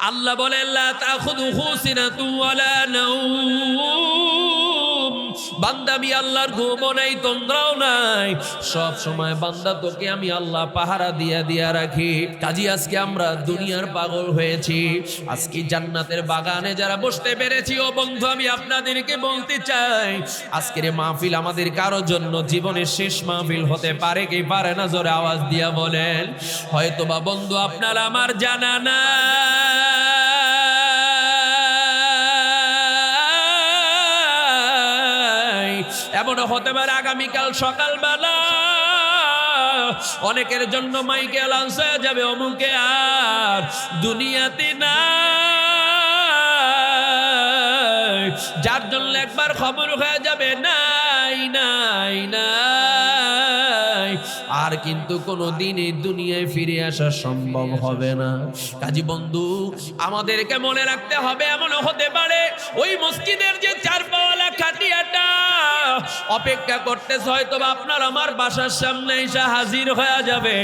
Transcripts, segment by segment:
আল্লাহ বলেন লা তাখুযুহু সিনাতুন ওয়ালা নাওম, বান্দা আমি আল্লাহর ঘুমও নাই তন্দ্রাও নাই, সব সময় বান্দা তোকে আমি আল্লাহ পাহারা দিয়া রাখি। কাজী আজকে আমরা দুনিয়ার পাগল হয়েছি, আজকে জান্নাতের বাগানে যারা বসতে পেরেছি, ও বন্ধু আমি আপনাদেরকে বলতে চাই আজকের মাহফিল আমাদের কারোর জন্য জীবনের শেষ মাহফিল হতে পারে কি পারে না, জোরে আওয়াজ দিয়া বলেন। হয়তোবা বন্ধু আপনার আমার জানা না, এমন হতে পারে আগামীকাল সকালবেলা অনেকের জন্য মাইকে অ্যালাউন্স হয়ে যাবে অমুকে আর দুনিয়াতে না, যার জন্য একবার খবর হয়ে যাবে নাই নাই নাই, আর কিন্তু কোনো দিন এই দুনিয়ায় ফিরে আসা সম্ভব হবে না। কাজী বন্ধু আমাদেরকে মনে রাখতে হবে, এমন হতে পারে ওই মসজিদের যে চারপাওয়ালা খাটিয়াটা অপেক্ষা করতেছে, হয়তোবা আপনার আমার বাসার সামনে এসে হাজির হয়ে যাবে,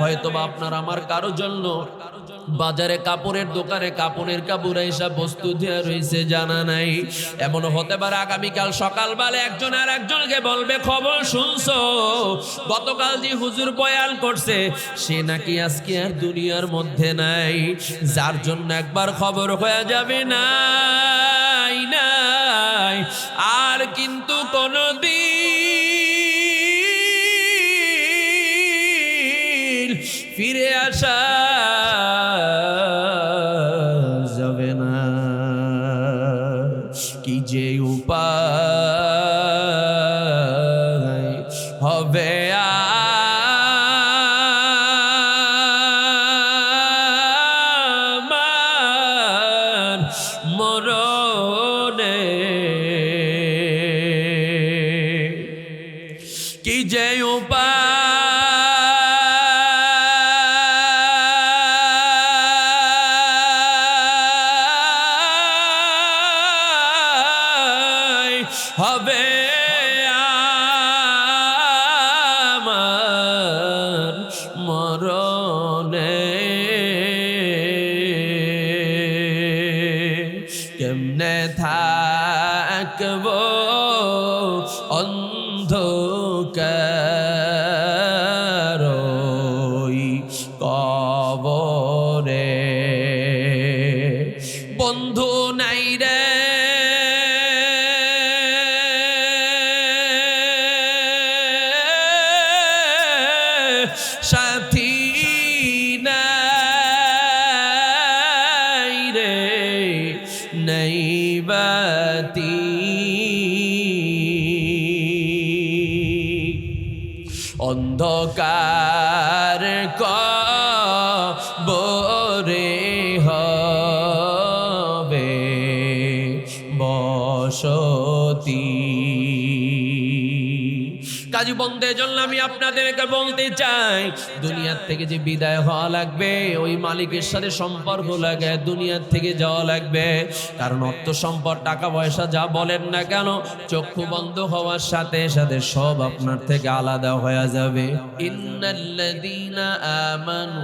হয়তোবা আপনার আমার কারো জন্য বাজারে কাপড়ের দোকানে কাপড়ের কাপড় এসব বস্তু দেওয়া রয়েছে জানা নাই। এমন হতে পারে আগামীকাল সকালবেলা একজন আর একজনকে বলবে খবর শুনছো, গতকাল যে হুজুর বয়ান করছে সে নাকি আজকে আর দুনিয়ার মধ্যে নাই, যার জন্য একবার খবর হয়ে যাবে নাই নাই, আর কিন্তু কোনদিন ফিরে আসা যাবে না। কি যে উপায় হবে আমার মরণে, কি যে উপায় হবে আমার মরণে, কেমনে থাকবো অন্ধকার কবরে, বন্ধু নাই রে সাথী নাই রে নাই বাতি, অন্ধকার কবরে হবে বসতি। কাজী বন্ধের জন্য আমি আপনাদেরকে বলতে চাই দুনিয়ার থেকে যে বিদায় হওয়া লাগবে, ওই মালিকের সাথে সম্পর্ক লাগে দুনিয়ার থেকে যাওয়া লাগবে, কারণ অর্থ সম্পদ টাকা পয়সা যা বলেন না কেন চক্ষু বন্ধ হওয়ার সাথে সাথে সব আপনার থেকে আলাদা হয়ে যাবে। ইন্নাল্লাযীনা আমানু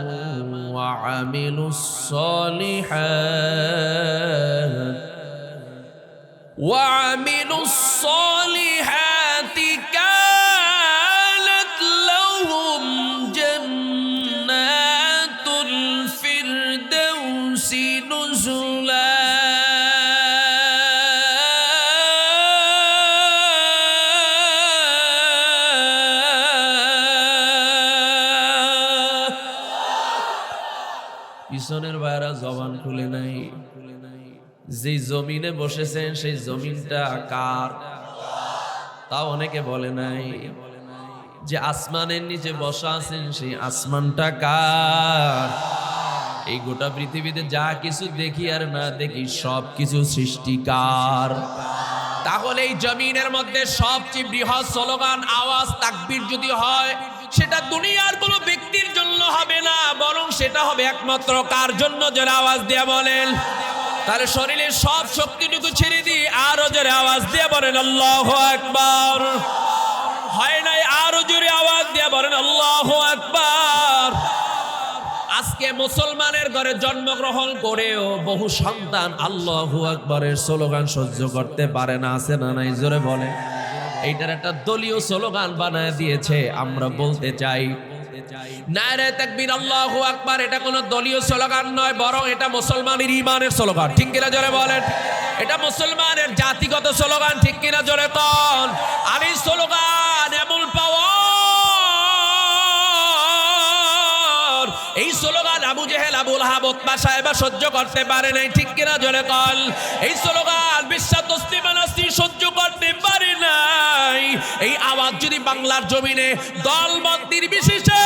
ওয়া আমিলুস সলিহাত ওয়া আমিলুস সলিহাতি পিছনের ভাইরা জবান খুলে নাই, যে জমিনে বসেছেন সেই জমিনটা কার তাও অনেকে বলে নাই, যে আসমানের নিচে বসা আছেন সেই আসমানটা কার, এই গোটা পৃথিবীতে যা কিছু দেখি আর না দেখি সব কিছু সৃষ্টিকার। তাহলে এই জমিনের মধ্যে সবচেয়ে বৃহৎ স্লোগান আওয়াজ তাকবীর যদি হয়, সেটা দুনিয়ার কোনো ব্যক্তির জন্য হবে না, বরং সেটা হবে একমাত্র কার জন্য? যারা আওয়াজ দিয়ে বলেন। তাহলে শরীরের সব শক্তিটুকু ছেড়ে দিয়ে আরো জোরে আওয়াজ দিয়ে বলেন আল্লাহু আকবার। হয় নাই? আরো জোরে আওয়াজ দিয়ে বলেন আল্লাহু আকবার। আজকে মুসলমানের ঘরে জন্মগ্রহণ করেও বহু সন্তান আল্লাহু আকবারের স্লোগান সহ্য করতে পারে না, আছে না নাই? জোরে বলে। এইটার একটা দলীয় স্লোগান বানায় দিয়েছে। আমরা বলতে চাই নারে তাকবীর আল্লাহু আকবার, এটা কোনো দলীয় স্লোগান নয়, বরং এটা মুসলমানের ঈমানের স্লোগান। ঠিক কিনা জোরে বলেন? এটা মুসলমানের জাতিগত স্লোগান। ঠিক কিনা জোরে কোন? আর এই স্লোগান এমন পাওয়ার, এই স্লোগান আবু জেহেল, আবু লাহাব, উতবা সাহেবা সহ্য করতে পারে নাই। ঠিক কিনা জোরে কোন? এই স্লোগান বিশ্বাস তসলিমানাসি সহ্য করতে পারে নাই। এই আওয়াজ যদি বাংলার জমিনে দলমত নির্বিশেষে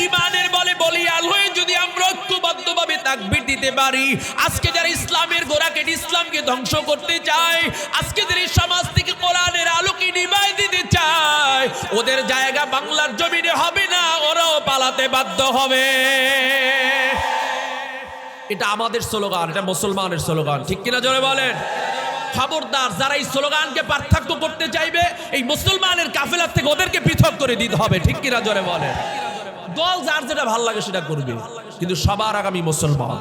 ঈমানের বলে বলিয়াল হয়ে যদি আমরা ঐক্যবদ্ধভাবে তাকবীর দিতে পারি, আজকে যারা ইসলামের গোড়া কেটে ইসলামকে ধ্বংস করতে চায়, আজকে যারা এই সমাজ থেকে কোরআনের আলোকে নিভাই দিতে চায়, ওদের জায়গা বাংলার জমিনে হবে না, ওরাও পালাতে বাধ্য হবে। এটা আমাদের স্লোগান, এটা মুসলমানের স্লোগান। ঠিক কিনা জোরে বলেন? খবরদার, যারা এই স্লোগানকে পার্থক্য করতে চাইবে, এই মুসলমানের কাফেলার থেকে ওদেরকে পৃথক করে দিতে হবে। ঠিক কিনা জোরে বলেন? দল যার যেটা ভালো লাগে সেটা করবে, কিন্তু সবার আগামী মুসলমান।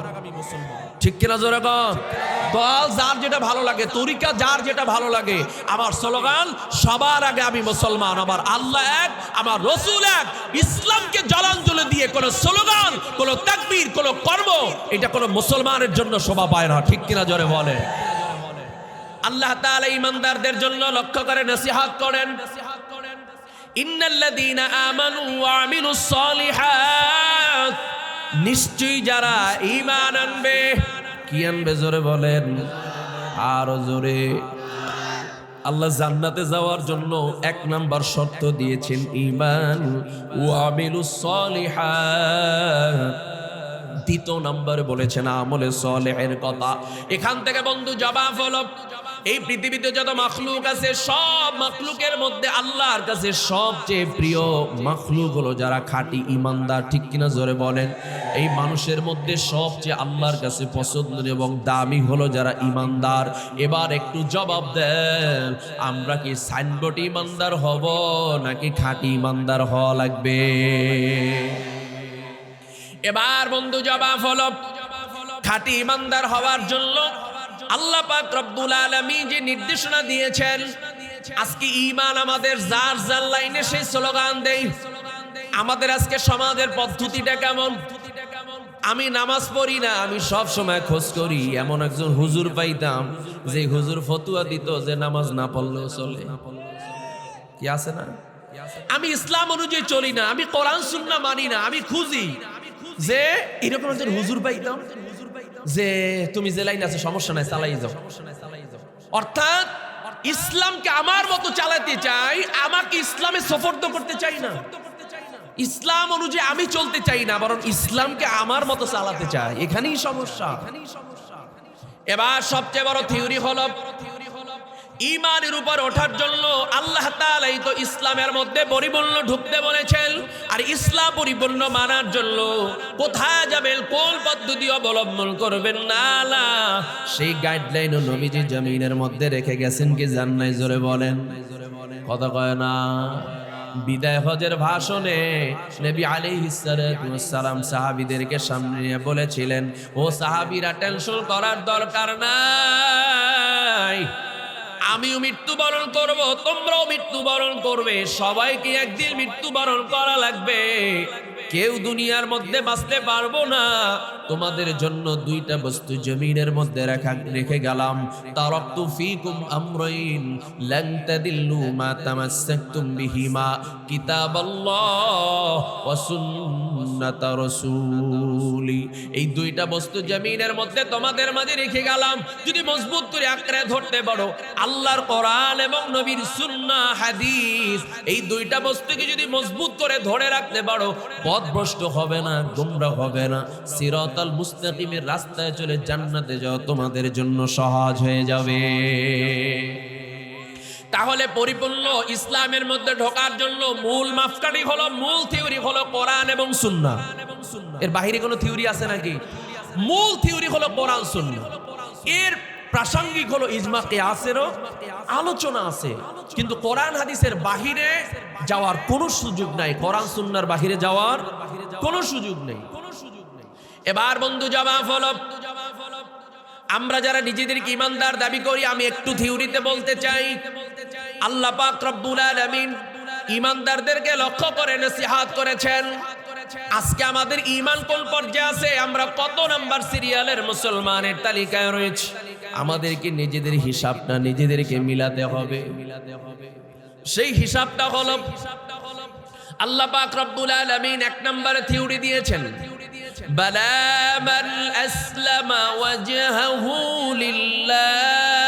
ঠিক কিনা জোরে কন? দল যার যেটা ভালো লাগে, তরিকা যার যেটা ভালো লাগে, আমার স্লোগান সবার আগে আমি মুসলমান, আমার আল্লাহ এক, আমার রসুল এক। ইসলামকে জলাঞ্জলি দিয়ে কোন স্লোগান, কোন তাকবীর, কোন কর্ম, এটা কোন মুসলমানের জন্য শোভা পায় না। ঠিক কিনা জোরে বলে? আল্লাহ তাআলা ঈমানদারদের জন্য লক্ষ্য করে নসিহত করেন, ইন্নাল্লাযীনা আমানু ওয়া আমিলুস সালিহাত, নিশ্চয়ই যারা ঈমান আনবে। কি আনবে? জোরে বলেন, আরো জোরে। আল্লাহ জান্নাতে যাওয়ার জন্য 1 নাম্বার শর্ত দিয়েছেন ঈমান ওয়া আমিলুস সালিহাত। 2 নম্বরে বলেছেন আমলে সালেহের কথা। এখান থেকে বন্ধু জবাব হলো, এই পৃথিবীতে যত মাখলুক আছে, সব মাখলুকের মধ্যে আল্লাহর কাছে সবচেয়ে প্রিয় মাখলুক হলো যারা খাঁটি ঈমানদার। ঠিক কিনা জোরে বলেন? এই মানুষের মধ্যে সবচেয়ে আল্লাহর কাছে পছন্দের এবং দামি হলো যারা ঈমানদার। এবার একটু জবাব দেন, আমরা কি সাইনবোর্ড ঈমানদার হব নাকি খাঁটি ঈমানদার হওয়া লাগবে? এবার বন্ধু জবাব হলো, খাঁটি ঈমানদার হওয়ার জন্য আল্লাহ পাক রব্বুল আলামিন যে নির্দেশনা দিয়েছেন, আজকে ঈমান আমাদের যার যার লাইনে সেই স্লোগান দেই। আমাদের আজকে সমাজের পদ্ধতিটা কেমন? আমি নামাজ পড়ি না, আমি সব সময় খোঁজ করি। এমন একজন হুজুর পাইতাম যে হুজুর ফতুয়া দিত যে নামাজ না পড়লেও চলে। কি আছে না? আমি ইসলাম অনুযায়ী চলি না, আমি কোরআন সুন্নাহ মানি না, আমি খুঁজি যে এরকম একজন হুজুর পাইতাম যে তুমি যে লাইন আছে সমস্যা নাই, চালাই যাও। অর্থাৎ ইসলামকে আমার মতো চালাতে চাই, আমাকে ইসলামে সফর্দ করতে চাই না, ইসলাম অনুযায়ী আমি চলতে চাই না, বরং ইসলামকে আমার মতো চালাতে চাই। এখানেই সমস্যা। এবার সবচেয়ে বড় থিওরি হলো, ঈমানের উপর ওঠার জন্য আল্লাহ তাআলাই তো ইসলামের মধ্যে পরিপূর্ণ ঢুকতে বলেছেন। আর ইসলাম পরিপূর্ণ মানার জন্য কোথায় যাবেন, কোন পদ্ধতি অবলম্বন করবেন, না না সেই গাইডলাইন নবীজি জমিনের মধ্যে রেখে গেছেন। কি জান নাই? জোরে বলেন। কথা কয় না? বিদায় হজের ভাষণে নবী আলাইহিস সালাম সাহাবীদেরকে সামনে নিয়ে বলেছিলেন, ও সাহাবীরা, টেনশন করার দরকার নাই, আমিও মৃত্যুবরণ করব, তোমরাও মৃত্যুবরণ করবে, সবাইকে একদিন মৃত্যুবরণ করা লাগবে, কেউ দুনিয়ার মধ্যে বাঁচতে পারবো না। তোমাদের জন্য 2টা বস্তু জমিনের মধ্যে রেখে গেলাম। তারাকতু ফীকুম আমরাইন লান তাদিল্লু মা তামাসসাকতুম বিহিমা কিতাবাল্লাহ ওয়া সুন্নাত রাসূলি। এই 2টা বস্তু জমিনের মধ্যে তোমাদের মাঝে রেখে গেলাম, যদি মজবুত করে আঁকড়ে ধরতে পারো আল্লাহর কোরআন এবং নবীর সুন্নাহ হাদিস, এই 2টা বস্তুকে যদি মজবুত করে ধরে রাখতে পারো, পথভ্রষ্ট হবে না, গোমরাহ হবে না, সিরাতাল মুস্তাকিমের রাস্তায় চলে জান্নাতে যাওয়া তোমাদের জন্য সহজ হয়ে যাবে। তাহলে পরিপূর্ণ ইসলামের মধ্যে ঢোকার জন্য মূল মাপকাঠি হলো, মূল থিওরি হলো কোরআন এবং সুন্নাহ। এর বাইরে কোনো থিওরি আছে নাকি? মূল থিওরি হলো কোরআন সুন্নাহ। এর প্রাসঙ্গিক হলো ইজমা কিয়াসেরও আলোচনা আছে, কিন্তু কোরআন হাদিসের বাহিরে যাওয়ার কোনো সুযোগ নাই, কোরআন সুন্নাহর বাহিরে যাওয়ার কোনো সুযোগ নেই। এবার বন্ধু জবাব হলো, আমরা যারা নিজেদেরকে ইমানদার দাবি করি, আমি একটু থিওরিতে বলতে চাই, আল্লাহ পাক রব্বুল আলামিন ইমানদারদেরকে লক্ষ্য করে নসিহত করেছেন। আজকে আমাদের ঈমান কোন পর্যায়ে আছে, আমরা কত নাম্বার সিরিয়ালের মুসলমানের তালিকায় রয়েছে, আমাদেরকে নিজেদের হিসাবটা নিজেদেরকে মিলাতে হবে। সেই হিসাবটা হলো আল্লাহ পাক রব্বুল আলামিন এক নম্বরে থিওরি দিয়েছেন, বালা মান আসলামা ওয়াজহাহু লিল্লাহ,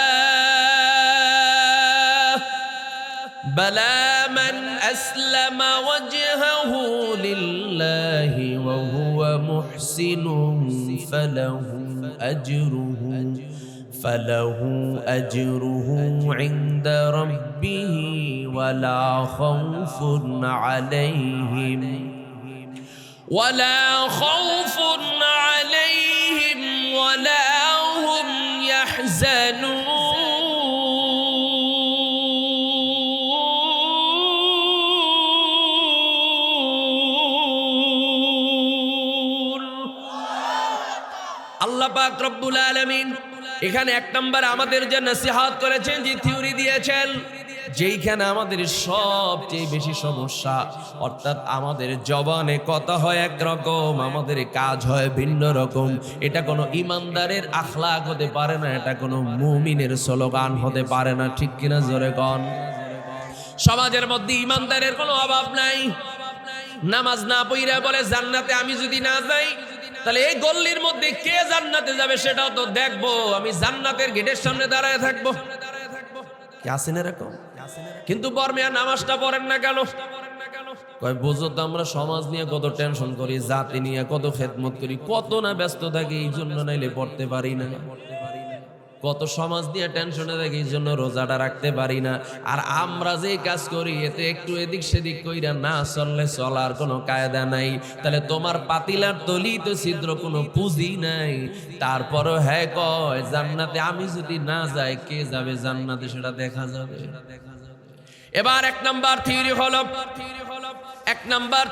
বালা মান আসলামা ওয়াজহাহু লিল্লাহি ওয়া হুয়া মুহসিনুন ফালাহু আজরুহু ইনদা রাব্বিহি ওয়ালা খাউফুন আলাইহিম ওয়ালা হুম ইয়াহজানুন। আল্লাহ পাক রব্বুল আলামিন এখানে এক নম্বর আমাদের যে নসিহত করেছেন, যে থিওরি দিয়েছেন, যেইখানে আমাদের সবচেয়ে বেশি সমস্যা, অর্থাৎ আমাদের জবানে কথা হয় একরকম, আমাদের কাজ হয় ভিন্ন রকম। এটা কোনো ইমানদারের আখলাক হতে পারে না, এটা কোনো মুমিনের স্লোগান হতে পারে না, ঠিক কিনা জোরে কন। সমাজের মধ্যে ইমানদারের কোনো অভাব নাই, নামাজ না পড়িয়া বলে জান্নাতে আমি যদি না যাই তাহলে এই গল্লির মধ্যে কে জান্নাতে যাবে সেটাও তো দেখবো, আমি জান্নাতের গেটের সামনে দাঁড়ায় থাকবো, আছেন এরকম। কিন্তু বর্মিয়া নামাজটা পড়েন না কেন? কয় বুঝো তো আমরা সমাজ নিয়ে কত টেনশন করি, জাতি নিয়ে কত খেদমত করি, কত না ব্যস্ত থাকি, এই জন্য নাইলে পড়তে পারি না। কত সমাজ নিয়ে টেনশনে থাকি, এই জন্য রোজাটা রাখতে পারি না। আর আমরা যে কাজ করি এতে একটু এদিক সেদিক কইরা না চললে চলার কোনো কায়দা নাই। তাহলে তোমার পাতিলার তলি তো ছিদ্র কোনো পুঁজি নাই, তারপরও হ্যাঁ কয় জান্নাতে আমি যদি না যাই কে যাবে জান্নাতে সেটা দেখা যাবে। এবার এক নাম্বার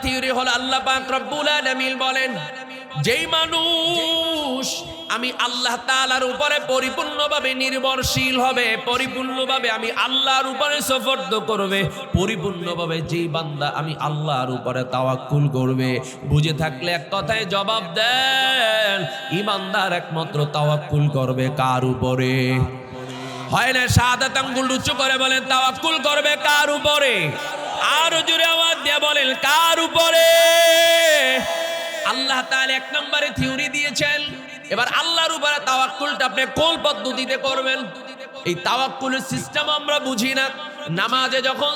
থিওরি হলো আল্লাহ পাক রব্বুল আলামিন বলেন, যেই মানুষ আমি আল্লাহ তাআলার উপরে পরিপূর্ণভাবে নির্ভরশীল হবে, পরিপূর্ণভাবে আমি আল্লাহর উপরে সুফর্দ করবে, পরিপূর্ণভাবে যেই বান্দা আমি আল্লাহর উপরে তাওয়াক্কুল করবে, বুঝে থাকলে এক কথায় জবাব দেন, ঈমানদার একমাত্র তাওয়াক্কুল করবে কার উপরে? হয় না শাহাদাত আঙ্গুল উঁচু করে বলেন তাওয়াক্কুল করবে কার উপরে? আর জোরে আওয়াজ দিয়ে বলেন কার উপরে? আল্লাহ তাআলা এক নম্বরে থিওরি দিয়েছেন। এবার আল্লাহর উপরে তাওয়াক্কুলটা আপনি কোন পদ্ধতিতে করবেন? এই তাওয়াক্কুলের সিস্টেম আমরা বুঝি না। নামাজে যখন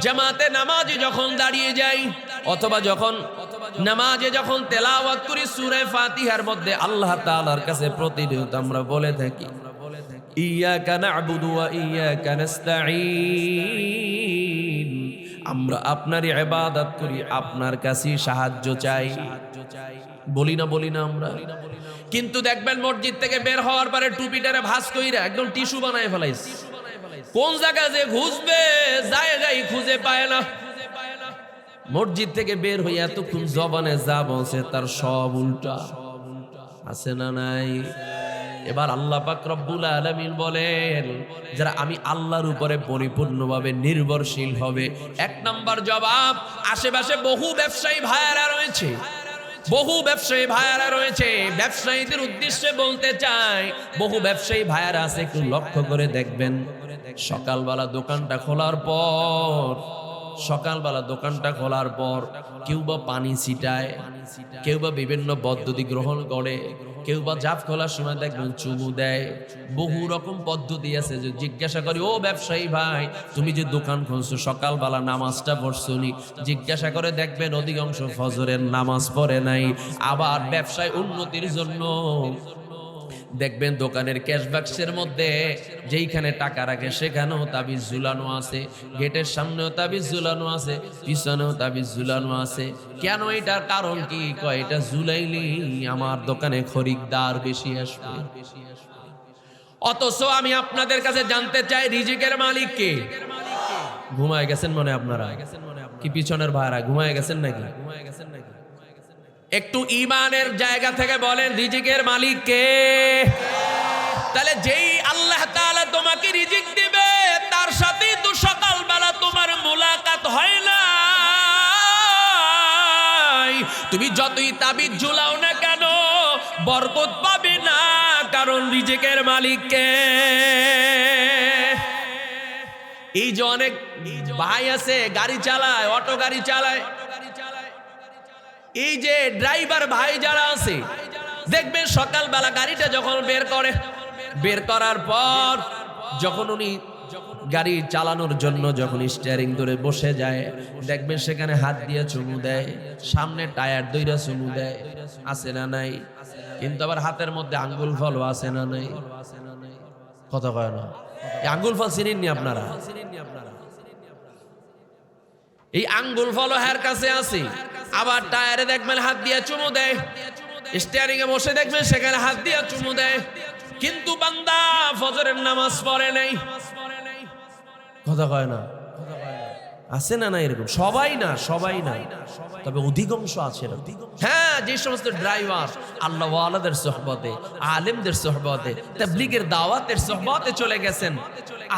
জামাতে নামাজে যখন দাঁড়িয়ে যাই, অথবা যখন নামাজে যখন তেলাওয়াত করি সূরা ফাতিহার মধ্যে আল্লাহ তাআলার কাছে প্রতিনিয়ত আমরা বলে থাকি, ইয়াকা না'বুদু ওয়া ইয়াকা নাস্তাঈন, আমরা আপনারই ইবাদত করি, আপনার কাছেই সাহায্য চাই। বলি না আমরা? কিন্তু দেখবেন মসজিদ থেকে বের হওয়ার পরে টুপিটারে ভাঁজ কইরা একদম টিস্যু বানায় ফেলাইছে। কোন জায়গায় যে খুঁজবে জায়গায় খুঁজে পায় না। মসজিদ থেকে বের হইয়া এতক্ষণ জবানে যা বলছে তার সব উল্টা, আছে না নাই? এবার আল্লাহ পাক রব্বুল আলামিন বলেন, যারা আমি আল্লাহর উপরে পরিপূর্ণভাবে নির্ভরশীল হবে, এক নাম্বার জবাব, আশেপাশে বহু ব্যবসায়ী ভাইয়ারা রয়েছে, ব্যবসায়ীদের উদ্দেশ্যে বলতে চাই, বহু ব্যবসায়ী ভাইয়ারা আছে, একটু লক্ষ্য করে দেখবেন, সকালবেলা দোকানটা খোলার পর কেউ বা পানি ছিটায়, কেউ বা বিভিন্ন পদ্ধতি গ্রহণ করে, কেউ বা জাপ খোলার সময় দেখবেন চুমু দেয়, বহু রকম পদ্ধতি আছে। যে জিজ্ঞাসা করি, ও ব্যবসায়ী ভাই তুমি যে দোকান খুলছো সকালবেলা নামাজটা পড়ছো নি? জিজ্ঞাসা করে দেখবেন অধিকাংশ ফজরের নামাজ পড়ে নাই। আবার ব্যবসায় উন্নতির জন্য দেখবেন দোকানের ক্যাশ বাক্সের মধ্যে যেইখানে টাকা রাখে সেখানেও তাবিজ ঝুলানো আছে, গেটের সামনেও তাবিজ ঝুলানো আছে, পিছনেও তাবিজ ঝুলানো আছে। কেন? এটার কারণ কি? কয় এটা ঝুলাইলি আমার দোকানে খরিদ্দার বেশি আসবে। অথচ আমি আপনাদের কাছে জানতে চাই, রিজিকের মালিক কে? ঘুমায় গেছেন মনে আপনারা? কি পিছনের ভাড়া ঘুমায় গেছেন নাকি? একটু ইমানের জায়গা থেকে বলেন রিজিকের মালিক কে? তাহলে যেই আল্লাহ তাআলা তোমাকে রিজিক দিবে তার সাথেই তো সকালবেলা তোমার মুলাকাত হয় না। তুমি যতই তাবিজ ঝুলাও না কেন বরকত পাবে না, কারণ রিজিকের মালিক কে? এই যে অনেক ভাই আছে গাড়ি চালায়, অটো গাড়ি চালায়, এই যে ড্রাইভার ভাই যারা আছে দেখবেন সকালবেলা গাড়িটা যখন বের করার পর যখন উনি গাড়ি চালানোর জন্য যখন স্টিয়ারিং ধরে বসে যায় দেখবেন সেখানে হাত দিয়ে চুমু দেয়, সামনে টায়ার দইরা চুমু দেয়, আছে না নাই? কিন্তু আবার হাতের মধ্যে আঙ্গুল ফলও আছে না নাই? কথা কয় না? এই আঙ্গুল ফল চিনেননি আপনারা? এই আঙ্গুল ফলও হের কাছে আছে। আবার টায়ারে দেখবেন হাত দিয়ে চুমু দেয়, স্টিয়ারিং এ বসে দেখবেন সেখানে হাত দিয়ে চুমু দেয়, কিন্তু বান্দা ফজরের নামাজ পড়ে নাই। কথা কয় না? আছে না না? এরকম সবাই না, সবাই না, তবে অধিকাংশ আছে। হ্যাঁ, যে সমস্ত ড্রাইভার আল্লাহ ওয়ালাদের সোহবতে, আলেমদের সোহবতে, তাবলীগের দাওয়াতের সোহবতে চলে গেছেন,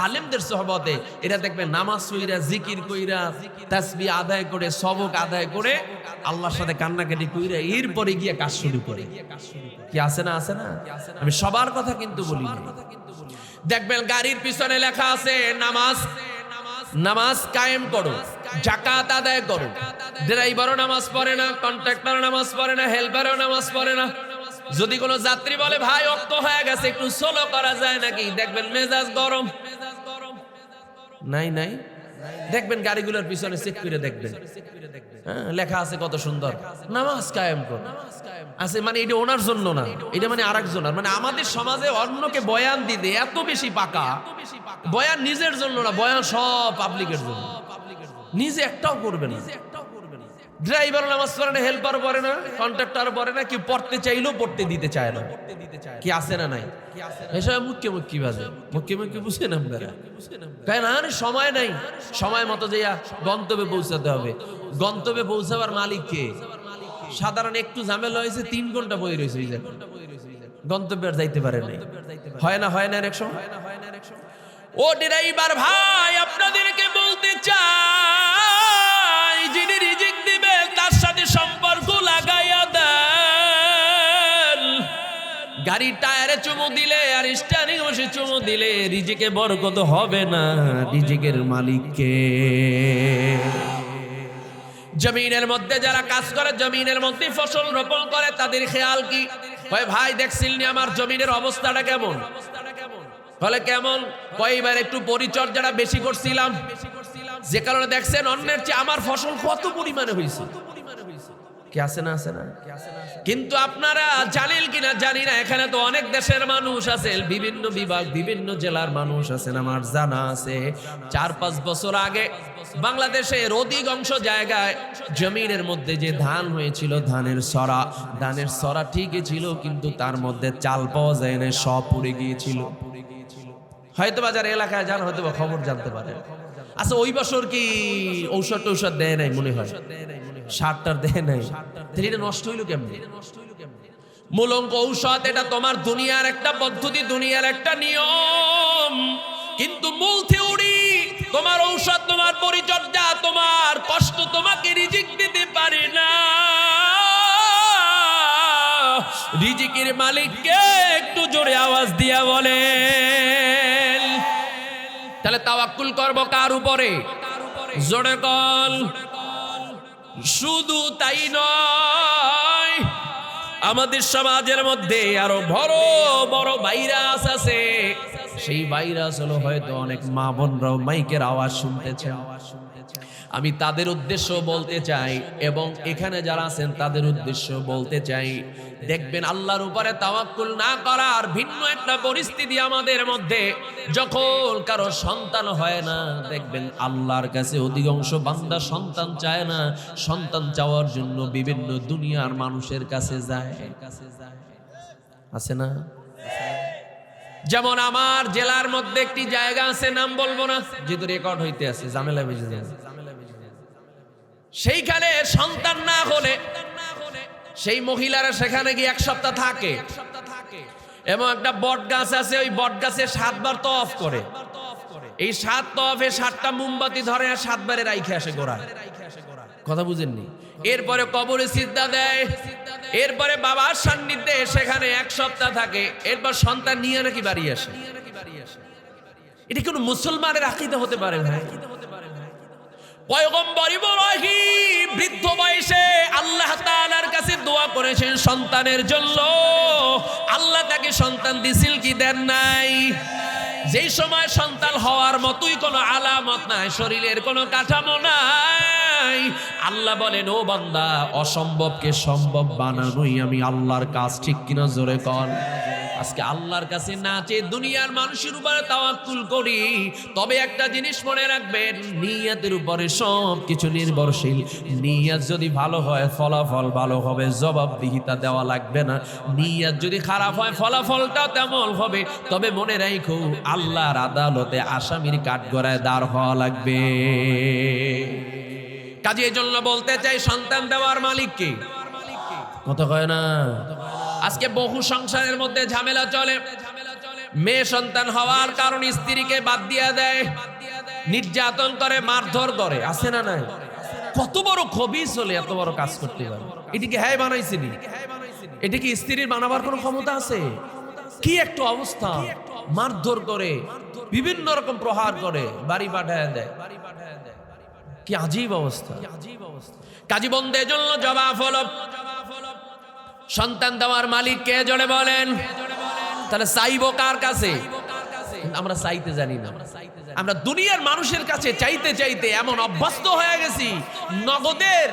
আলেমদের সোহবতে, এরা দেখবেন নামাজ কইরা, জিকির কইরা, তাসবিহ আদায় করে, সবক আদায় করে, আল্লাহর সাথে কান্নাকাটি কইরা এরপরে গিয়ে কাজ শুরু করে। কি আছে না? আছে না? আমি সবার কথা কিন্তু বলি না। দেখবেন গাড়ির পিছনে লেখা আছে নামাজ কায়েম করো, যাকাত আদায় করো। ড্রাইভারও নামাজ পড়ে না, কন্ট্রাক্টর নামাজ পড়ে না, হেল্পারও নামাজ পড়ে না। যদি কোনো যাত্রী বলে ভাই অক্ত হয়ে গেছে একটু সোলো করা যায় নাকি, দেখবেন মেজাজ গরম। নাই নাই, দেখবেন গাড়িগুলোর পিছনে চেক করে দেখবেন, হ্যাঁ লেখা আছে কত সুন্দর, নামাজ কায়েম করো আছে। মানে এটা ওনার জন্য না, এটা মানে আরেকজনের। মানে আমাদের সমাজে অন্যকে বয়ান দিতে এত বেশি পাকা, বয়ান নিজের জন্য না, বয়ান সব পাবলিকের জন্য, নিজে একটাও করবে না। ড্রাইভার নামাজ পড়ে না, হেল্পার পড়ে না, কন্ট্রাক্টর পড়ে না, কেউ পড়তে চাইলেও পড়তে দিতে চায় না। কি আছে না নাই? এসব মুখ্য বাজে, মুখ্য বুঝেন আপনারা? কেন? সময় নাই, সময় মতো যে গন্তব্যে পৌঁছাতে হবে। গন্তব্যে পৌঁছাবার মালিক কে? সাধারণ একটু ঝামেলা হয়েছে 3 ঘন্টা বই রয়েছে, গন্তব্যে আর যাইতে পারে নাই। হয় না এক সময়? ও ড্রাইভার ভাই, আপনাদেরকে বলতে চাই, যিনি রিজিক দিবে তার সাথে সম্পর্ক লাগাইয়া দেন। গাড়ির টায়ারে চুমু দিলে আর স্টিয়ারিং বসে চুমু দিলে রিজিকে বরকত হবে না, রিজিকের মালিক কে? জমিনের মধ্যে যারা কাজ করে, জমিনের মধ্যে ফসল রোপণ করে, তাদের খেয়াল কি? ভাই দেখছিলেন আমার জমিনের অবস্থাটা কেমন? ফলে কেমন? কয়েকবার একটু পরিচর্যাটা বেশি করছিলাম, যে কারণে দেখছেন অন্যের চেয়ে আমার ফসল কত পরিমাণে হয়েছে। কি আছে না? আছে না? কিন্তু আপনারা জানেন কিনা জানি না, এখানে তো অনেক দেশের মানুষ আছে, বিভিন্ন বিভাগ, বিভিন্ন জেলার মানুষ আছেন। আমার জানা আছে 4-5 বছর আগে বাংলাদেশের অধিকাংশ জায়গায় জমিনের মধ্যে যে ধান হয়েছিল, ধানের সরা ঠিকই ছিল, কিন্তু তার মধ্যে চাল পাওয়া যায় না, সব পড়ে গিয়েছিল। হয়তো বাজার এলাকায় যান, হয়তো খবর জানতে পারে। আচ্ছা, ওই বছর কি ঔষধ দেয় নাই? মনে হয় সারটার দেয় নাই, এটা নষ্ট হইল কেমনি? মূলঙ্ক ঔষধ এটা তোমার দুনিয়ার একটা পদ্ধতি, দুনিয়ার একটা নিয়ম, কিন্তু মূল থিওরি তোমার ঔষধ, তোমার পরিচর্যা, তোমার কষ্ট তোমাকে রিজিক দিতে পারে না। রিজিকের মালিককে একটু জোরে আওয়াজ দিয়া বলেন। তাহলে তাওয়াক্কুল করব কার উপরে? জোরে কল। শুধু তাই নয়, আমাদের সমাজের মধ্যে আরো বড় বড় ভাইরাস আছে। সেই ভাইরাস হলো হয়তো অনেক মা বোনরাও মাইকের আওয়াজ শুনতেছেন। আমি তাদের উদ্দেশ্য বলতে চাই, এবং এখানে যারা আছেন তাদের উদ্দেশ্য বলতে চাই, দেখবেন আল্লাহর উপরে তাওয়াক্কুল না করার ভিন্ন একটা পরিস্থিতি আমাদের মধ্যে। যখন কারো সন্তান হয় না, দেখবেন আল্লাহর কাছে অধিকাংশ বান্দা সন্তান চায় না, সন্তান চাওয়ার জন্য বিভিন্ন দুনিয়ার মানুষের কাছে যায়। আছে না? যেমন আমার জেলার মধ্যে একটি জায়গা আছে, নাম বলবো না যেহেতু রেকর্ড হইতে আছে, ঝামেলা বেজে যায়। সেইখানে সন্তান না হলে সেই মহিলারা সেখানে গিয়ে 1 সপ্তাহ থাকে এবং একটা বট গাছ আছে, ওই বট গাছে 7 বার তওয়াফ করে। এই 7 তওয়াফে 7টা মোমবাতি ধরে আর 7 বারে রাইখে আসে গোড়ায়। কথা বুঝেননি? এরপরে কবরে সিজদা দেয়, এরপরে বাবার সান্নিধ্যে সেখানে 1 সপ্তাহ থাকে, এরপর সন্তান নিয়ে নাকি বাড়ি আসে। এটা কোন মুসলমানের আকীদা হতে পারে ভাই? পয়গম্বর ইব্রাহিম বৃদ্ধ বয়সে আল্লাহ তাআলার কাছে দোয়া করেছেন সন্তানের জন্য। আল্লাহ তাকে সন্তান দিছিল কি দেন নাই? যেই সময় সন্তান হওয়ার মতোই কোনো আলামত নাই, শরীরের কোনো কাঠামো নাই, আল্লাহ বলেন ও বান্দা, অসম্ভবকে সম্ভব বানানোই আমি আল্লাহর কাজ। ঠিক কিনা জোরে কর। আজকে আল্লাহর কাছে না চেয়ে দুনিয়ার মানুষের উপরে তাওয়াক্কুল করি। তবে একটা জিনিস মনে রাখবেন, নিয়তের উপরে সব কিছু নির্ভরশীল। নিয়ত যদি ভালো হয় ফলাফল ভালো হবে, জবাবদিহিতা দেওয়া লাগবে না। নিয়ত যদি খারাপ হয় ফলাফলটাও তেমন হবে। তবে মনে রাখো, আল্লাহর আদালতে আসামির কাঠগড়ায় দাঁড় হওয়া লাগবে। কাজে এই জন্য বলতে চাই, সন্তান দেওয়ার মালিক কে? কথা কয় না। আজকে বহু সংসারের মধ্যে ঝামেলা চলে। মেয়ে সন্তান হওয়ার কারণে স্ত্রীকে বাদ দিয়া দেয়, নির্যাতন করে, মারধর করে। আছে না নাই? কত বড় খবিস হলে এত বড় কাজ করতে পারে? এটিকে হ্যাঁ বানাইছিনি? এটা কি স্ত্রীর বানাবার কোনো ক্ষমতা আছে? কি একটা অবস্থা! মারধর করে, বিভিন্ন রকম প্রহার করে, বাড়ি পাঠায় দেয়। কি আজীব অবস্থা! কাজী বন্ধের জন্য জবাব হলো, সন্তান দেওয়ার মালিক কে? জোরে বলেন। তাহলে চাইবো কার কাছে? আমরা চাইতে জানি না। আমরা দুনিয়ার মানুষের কাছে চাইতে চাইতে এমন অভ্যস্ত হয়ে গেছি, নগদের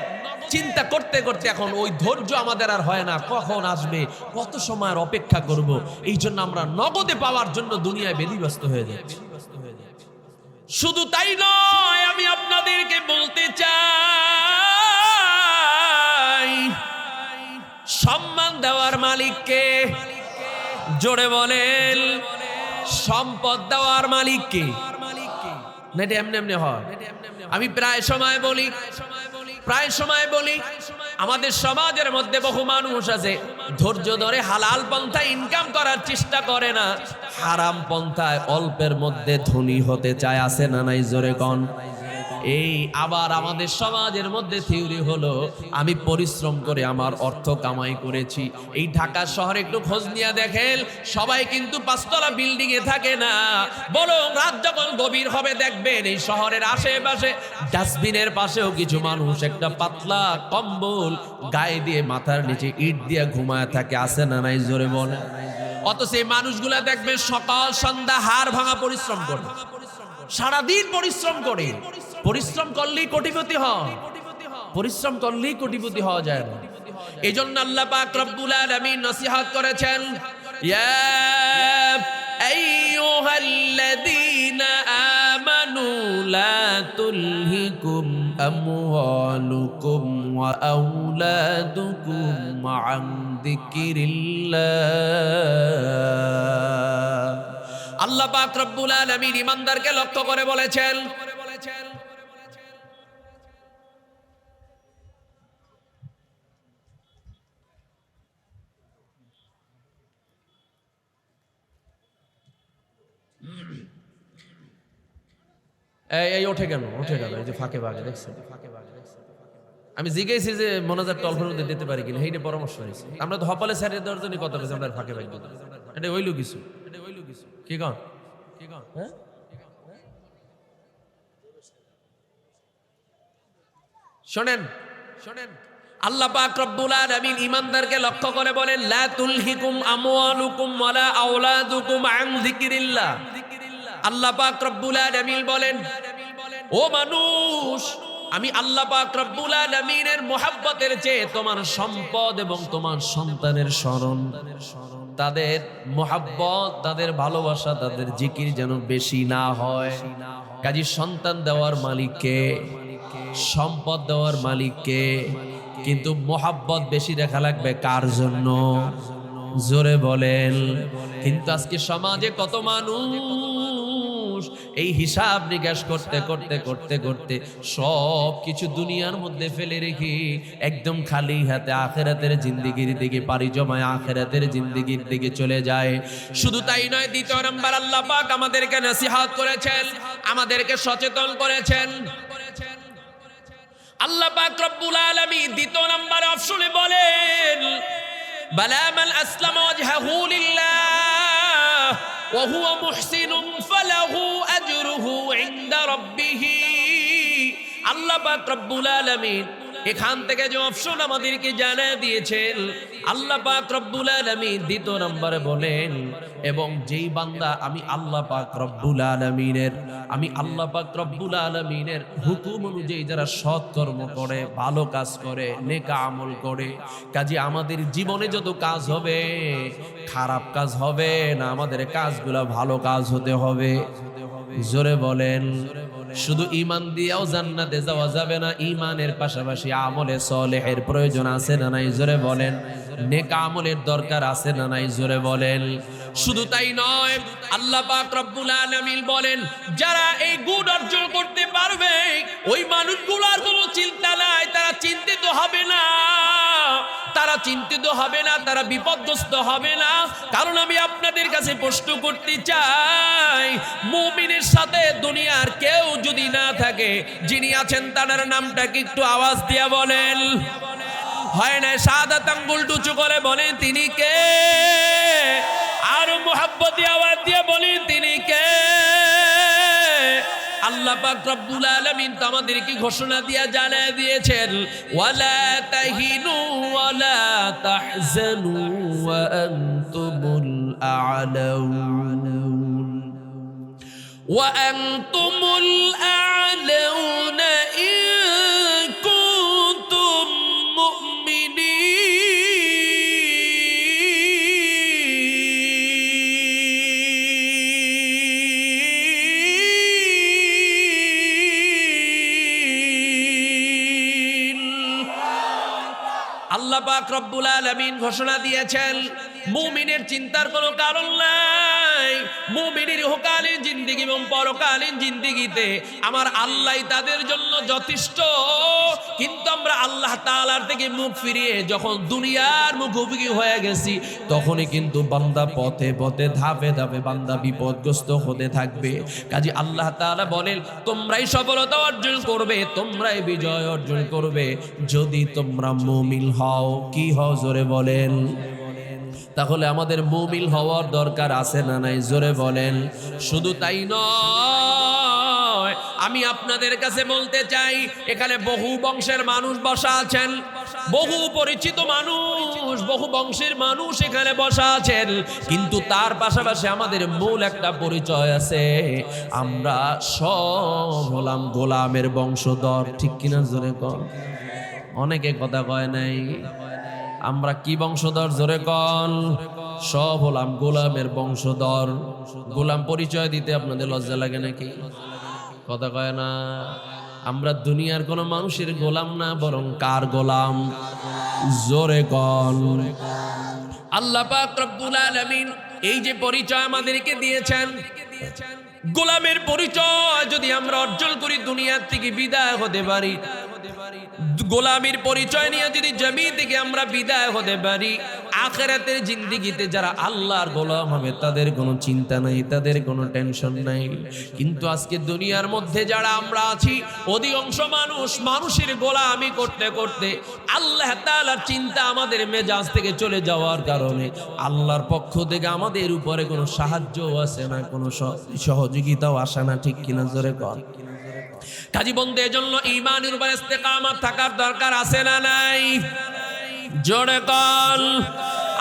চিন্তা করতে করতে এখন ওই ধৈর্য আমাদের আর হয় না। কখন আসবে, কত সময়ের অপেক্ষা করব। এই জন্য আমরা নগদে পাওয়ার জন্য দুনিয়ায় বেদিব্যস্ত হয়ে যাচ্ছি। শুধু তাই নয়, আমি আপনাদেরকে বলতে চাই, সম্মান দেওয়ার মালিককে? জোরে বলেন। সম্পদ দেওয়ার মালিককে? না, এটা এমনি এমনি হয়। আমি প্রায় সময় বলি আমাদের সমাজের মধ্যে বহু মানুষ আছে, ধৈর্য ধরে হালাল পন্থায় ইনকাম করার চেষ্টা করে না, হারাম পন্থায় অল্পের মধ্যে ধনী হতে চায়। আছে না নাই? জোরে কন। এই আবার আমাদের সমাজের মধ্যে থিওরি হলো, আমি পরিশ্রম করে আমার অর্থ কামাই করেছি। এই ঢাকা শহরে একটু খোঁজ নিয়ে দেখেন, সবাই কিন্তু 5 তলা বিল্ডিং এ থাকে না। বরং রাত যখন গভীর হবে দেখবেন এই শহরের আশেপাশে ডাস্টবিনের পাশেও কিছু মানুষ একটা পাতলা কম্বল গায়ে দিয়ে মাথার নিচে ইট দিয়ে ঘুমায় থাকে। আছে না নাই? জোরে বলে। অথচ এই মানুষগুলা দেখবেন সকাল সন্ধ্যা হাড় ভাঙা পরিশ্রম করে, সারাদিন পরিশ্রম করে। পরিশ্রম করলেই কোটিপতি হয়, পরিশ্রম করলেই কোটিপতি হওয়া যায় না। এই জন্য আল্লাহ পাক রব্বুল আলামিন নসিহত করেছেন, ইয়া আইয়ুহাল্লাযীনা আমানু লা তুলহিকুম আমওয়ালুকুম ওয়া আওলাদুকুম আন যিকিরিল্লাহ। আল্লাহ পাক রব্বুল আলামিন ঈমানদারকে লক্ষ্য করে বলেছেন, এই ওঠে কেন? এই যে ফাঁকে বাগে দেখছেন? আমি জিজ্ঞেসি যে মোনাজাত অল্পের মধ্যে দিতে পারি কিনা, এইটা পরামর্শ নিয়েছি। আমরা তো হপালে স্যারের দেওয়ার জন্য কথা বলছি, আমরা ফাঁকে বাগে এটা হইল কিছু। কি কন? হ্যাঁ, শোনেন, আল্লাহ পাক রব্বুল আলামিন ঈমানদারকে লক্ষ্য করে বলেন, লা তুলহিকুম আমওয়ালুকুম ওয়ালা আওলাদুকুম আন যিকিরিল্লাহ। আল্লাহ পাক রব্বুল আলামিন বলেন, ও মানুষ, আমি আল্লাহ পাক রব্বুল আলামিনের মুহাব্বতের চেয়ে তোমার সম্পদ এবং তোমার সন্তানের স্মরণ, তাদের মুহাব্বত, তাদের ভালোবাসা, তাদের জিকির যেন বেশি না হয়। কাজী সন্তান দেওয়ার মালিককে, সম্পদ দেওয়ার মালিককে, কিন্তু মুহাব্বত বেশি রাখা লাগবে কার জন্য? জোরে বলেন। কিন্তু আজকে সমাজে কত মানুষ মানুষ এই হিসাব নিকাশ করতে করতে করতে করতে সব কিছু দুনিয়ার মধ্যে ফেলে রেখে একদম খালি হাতে আখিরাতের জিন্দেগির দিকে পাড়ি জমায় আখিরাতের জিন্দেগির দিকে চলে যায়। শুধু তাই নয়, দ্বিতীয় নাম্বার আল্লাহ পাক আমাদেরকে নসিহত করেছেন, আমাদেরকে সচেতন করেছেন। আল্লাহ পাক রব্বুল আলামিন দ্বিতীয় নাম্বার অপশনে বলেন, বালা মান আসলামা ওয়াজহাহু লিল্লাহ ওয়া হুয়া মুহসিনুন ফালাহু আজরুহু ইনদা রাব্বিহ। আল্লাহ পাক রব্বুল আলামিন এখান থেকে যে অপশন আমাদেরকে জানিয়ে দিয়েছেন, আল্লাহ পাক রব্বুল আলামিন দ্বিতীয় নম্বরে বলেন, এবং যেই বান্দা আমি আল্লাহ পাক রব্বুল আলামিনের হুকুম অনুযায়ী যারা সৎ কর্ম করে, ভালো কাজ করে, নেক আমল করে, কাজে আমাদের জীবনে যত কাজ হবে খারাপ কাজ হবে না, আমাদের কাজগুলো ভালো কাজ হতে হবে। জোরে বলেন। শুধু ঈমান দিয়েও জান্নাতে যাওয়া যাবে না, ঈমানের পাশাপাশি আমলে সলেহের প্রয়োজন আছে না নাই? জোরে বলেন। নেক আমলের দরকার আছে না নাই? জোরে বলেন। শুধু তাই নয়, আল্লাহ পাক রব্বুল আলামিন বলেন, যারা এই গুণ অর্জন করতে পারবে ওই মানুষগুলোর কোনো চিন্তা নাই, তারা চিন্তিত হবে না, তারা চিন্তিত হবে না, তারা বিপদগ্রস্ত হবে না। কারণ আমি আপনাদের কাছে প্রশ্ন করতে চাই, মুমিনের সাথে দুনিয়ার কেউ যদি না থাকে, যিনি আছেন তার নামটা কি একটু আওয়াজ দিয়ে বলেন? হয় না? শাহাদাত আঙ্গুল উঁচু করে বলেন তিনি কে? আর মুহাব্বতি আওয়াজ দিয়ে বলেন তিনি কে? আল্লাহ পাক রব্বুল আলামিন তো আমাদেরকে ঘোষণা দিয়ে জানিয়ে দিয়েছেন, ওয়ালা তাহিনু ওয়ালা তাহজানু ওয়া আনতুমুল আ'লাউন ওয়া আনতুমুল আ'লাউন ইন কুনতুম মুমিনিন। আল্লাহ পাক রব্বুল আলামিন ঘোষণা দিয়েছেন, মুমিনের চিন্তার কোনো কারণ নাই। মুমিনের ইহকালীন জিন্দেগি এবং পরকালীন জিন্দেগিতে আমার আল্লাহই তাদের জন্য যথেষ্ট। কিন্তু আমরা আল্লাহ তাআলার থেকে মুখ ফিরিয়ে যখন দুনিয়ার মুখোমুখি হয়ে গেছি, তখনই কিন্তু বান্দা পথে পথে ধাপে ধাপে বান্দা বিপদগ্রস্ত হতে থাকবে। কাজে আল্লাহ তাআলা বলেন, তোমরাই সফলতা অর্জন করবে, তোমরাই বিজয় অর্জন করবে যদি তোমরা মুমিন হও। কি হও? জোরে বলেন। তাহলে আমাদের মুমিন হওয়ার দরকার আছে না নাই? জোরে বলেন। শুধু তাই নয়, আমি আপনাদের কাছে বলতে চাই, এখানে বহু বংশের মানুষ বসা আছেন, বহু পরিচিত মানুষ, বহু বংশের মানুষ এখানে বসা আছেন, কিন্তু তার পাশাপাশি আমাদের মূল একটা পরিচয় আছে, আমরা সব হলাম গোলামের বংশধর। ঠিক কিনা? জোরে কর। অনেকে কথা কয় নাই। আমরা কি বংশধর? জোরে কন। সব হলাম গোলামের বংশধর। গোলাম পরিচয় দিতে আপনাদের লজ্জা লাগে নাকি? কথা কয় না। আমরা দুনিয়ার কোন মানুষের গোলাম না, বরং কার গোলাম? জোরে কন। আল্লাহ পাক রব্বুল আলামিন এই যে পরিচয় আমাদেরকে দিয়েছেন, গোলামের পরিচয় যদি আমরা অর্জন করি, দুনিয়ার থেকে বিদায় হতে পারি। গোলামের পরিচয় নিয়ে যদি জমিন থেকে আমরা বিদায় হতে পারি, আখিরাতের জিন্দেগিতে যারা আল্লাহর গোলাম হবে তাদের কোনো চিন্তা নাই, তাদের কোনো টেনশন নাই। কিন্তু আজকে দুনিয়ার মধ্যে যারা আমরা আছি, অধিকাংশ মানুষ মানুষের গোলামি করতে করতে আল্লাহ তাআলার চিন্তা আমাদের মেজাজ থেকে চলে যাওয়ার কারণে আল্লাহর পক্ষ থেকে আমাদের উপরে কোনো সাহায্যও আসে না, কোনো সহযোগিতাও আসে না। ঠিক কিনা? জোরে কর। কাজী বন্ধু, এজন্য ঈমানের উপর ইস্তেকামত থাকার দরকার আছে না নাই? জোরে কর।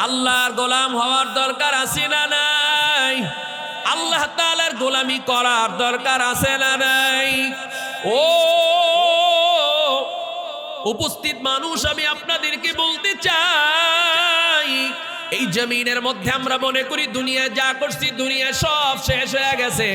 আল্লাহর গোলাম হওয়ার দরকার আছে না নাই? আল্লাহ তাআলার গোলামি করার দরকার আছে না নাই? ও উপস্থিত মানুষ, আমি আপনাদেরকে বলতে চাই, এই জমিনের মধ্যে আমরা মনে করি দুনিয়া যা করছি, দুনিয়া সব শেষ হয়ে গেছে,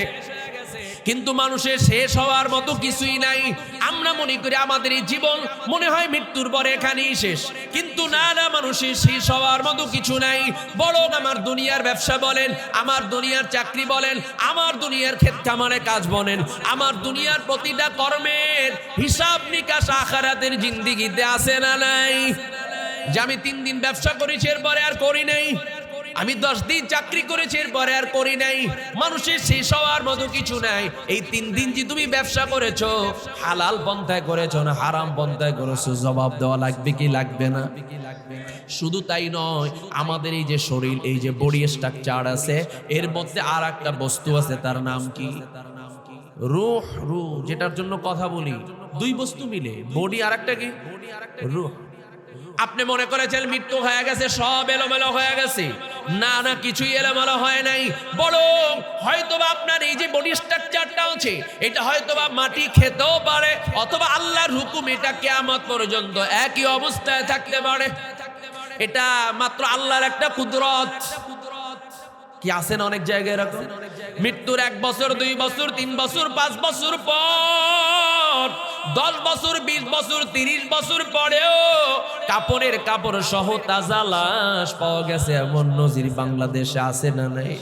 কিন্তু মানুষের শেষ হওয়ার মতো কিছুই নাই। আমরা মনে করি আমাদের এই জীবন মনে হয় মৃত্যুর পরে এখানেই শেষ, কিন্তু না না, মানুষের শেষ হওয়ার মতো কিছু নাই। বরং আমার দুনিয়ার ব্যবসা বলেন, আমার দুনিয়ার চাকরি বলেন, আমার দুনিয়ার ক্ষেত খামারে কাজ বলেন, আমার দুনিয়ার প্রতিটা কর্মের হিসাব নিকাশ আখিরাতের জিন্দেগিতে আছে না নাই? যে আমি 3 দিন ব্যবসা করেছি এরপরে আর করি নাই, আমি 10 দিন চাকরি করেছি এরপরে আর করি নাই। মানুষের শেষ হওয়ার মতো কিছু নাই। এই 3 দিন যে তুমি ব্যবসা করেছো, হালাল পন্থায় করেছো না হারাম পন্থায় করেছো, জবাব দেওয়া লাগবে কি লাগবে না? শুধু তাই নয়, আমাদের এই যে শরীর, এই যে বডি স্ট্রাকচার আছে, এর মধ্যে আর একটা বস্তু আছে, তার নাম কি? রূহ। রূহ, যেটার জন্য কথা বলি। 2 বস্তু মিলে বডি আর একটা কি? রূহ। আপনি মনে করেছেন মৃত্যু হয়ে গেছে, সব এলোমেলো হয়ে গেছে। না না, কিছুই এলোমেলো হয় নাই। বরং হয়তোবা আপনার এই যে বডি স্ট্রাকচারটা আছে, এটা হয়তোবা মাটি খেতেও পারে, অথবা আল্লাহর হুকুম এটা কিয়ামত পর্যন্ত একই অবস্থায় থাকতে পারে। এটা মাত্র আল্লাহর একটা কুদরত। কি আছে না অনেক জায়গায় এরকম, মৃত্যুর 1 বছর 2 বছর 3 বছর 5 বছর পর, 10 বছর 20 বছর 30 বছর পরেও কাপড়ের কাপড় সহ তাজা লাশ পাওয়া গেছে, এমন নজির বাংলাদেশে আছে না নাই?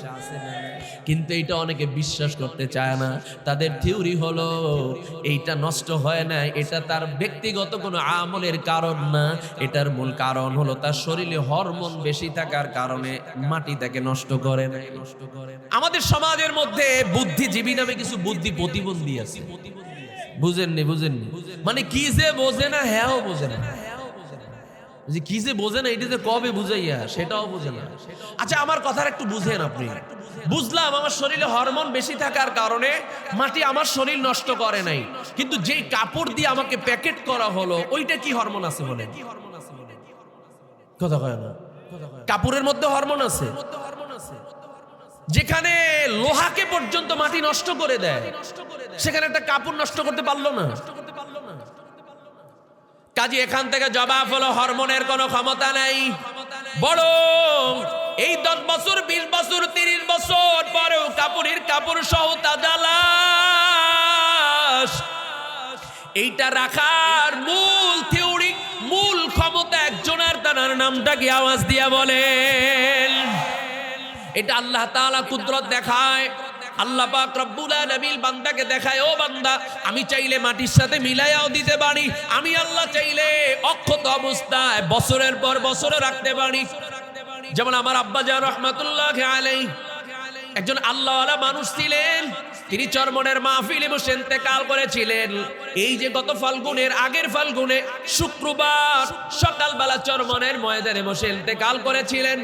কিন্তু এটা অনেকে বিশ্বাস করতে চায় না। তাদের থিওরি হলো এইটা নষ্ট হয় না, এটা তার ব্যক্তিগত কোনো আমলের কারণ না, এটার মূল কারণ হলো তার শরীরে হরমোন বেশি থাকার কারণে মাটি তাকে নষ্ট করে না। আমাদের সমাজের মধ্যে বুদ্ধিজীবী নামে কিছু বুদ্ধি প্রতিবন্ধী আছে। বুঝেননি? মানে কি যে বোঝে না, হ্যাঁ বোঝে না, যে কি যে বোঝে না, এটা যে কবে বুঝাইয়া সেটাও বোঝে না। আচ্ছা, আমার কথার একটু বুঝেন আপনি। বুঝলাম আমার শরীরে হরমোন বেশি থাকার কারণে মাটি আমার শরীর নষ্ট করে নাই, কিন্তু যেই কাপড় দিয়ে আমাকে প্যাকেট করা হলো, ওইটা কি হরমোন আছে বলেন? কথা কয় না। কাপড়ের মধ্যে হরমোন আছে, যেখানে লোহাকে পর্যন্ত মাটি নষ্ট করে দেয়, সেখানে একটা কাপড় নষ্ট করতে পারলো না। কাজে এখান থেকে জবাব হলো হরমোনের কোনো ক্ষমতা নাই। বরং এই 10 বছর 20 বছর 30 বছর পরেও কাপড়ের কাপড় সহ তাজা লাশ, এইটা রাখার মূল থিওরি, মূল ক্ষমতা একজনের, তার নামটা কি আওয়াজ দিয়া বলেন? এটা আল্লাহ তাআলা কুদরত দেখায়। আল্লাহ পাক রব্বুল আলামিন বান্দাকে দেখায়, ও বান্দা, আমি চাইলে মাটির সাথে মিলাইয়াও দিতে পারি, আমি আল্লাহ চাইলে অক্ষত অবস্থায় বছরের পর বছরে রাখতে পারি। যেমন আমার আব্বা জান রহমাতুল্লাহি আলাইহি একজন আল্লাহওয়ালা মানুষ ছিলেন। তিনি চরমনের মাহফিলে বসে ইন্তেকাল করেছিলেন। এই যে গত ফাল্গুনের আগের ফাল্গুনে শুক্রবার সকালবেলা চরমনের ময়দানে বসে ইন্তেকাল করেছিলেন।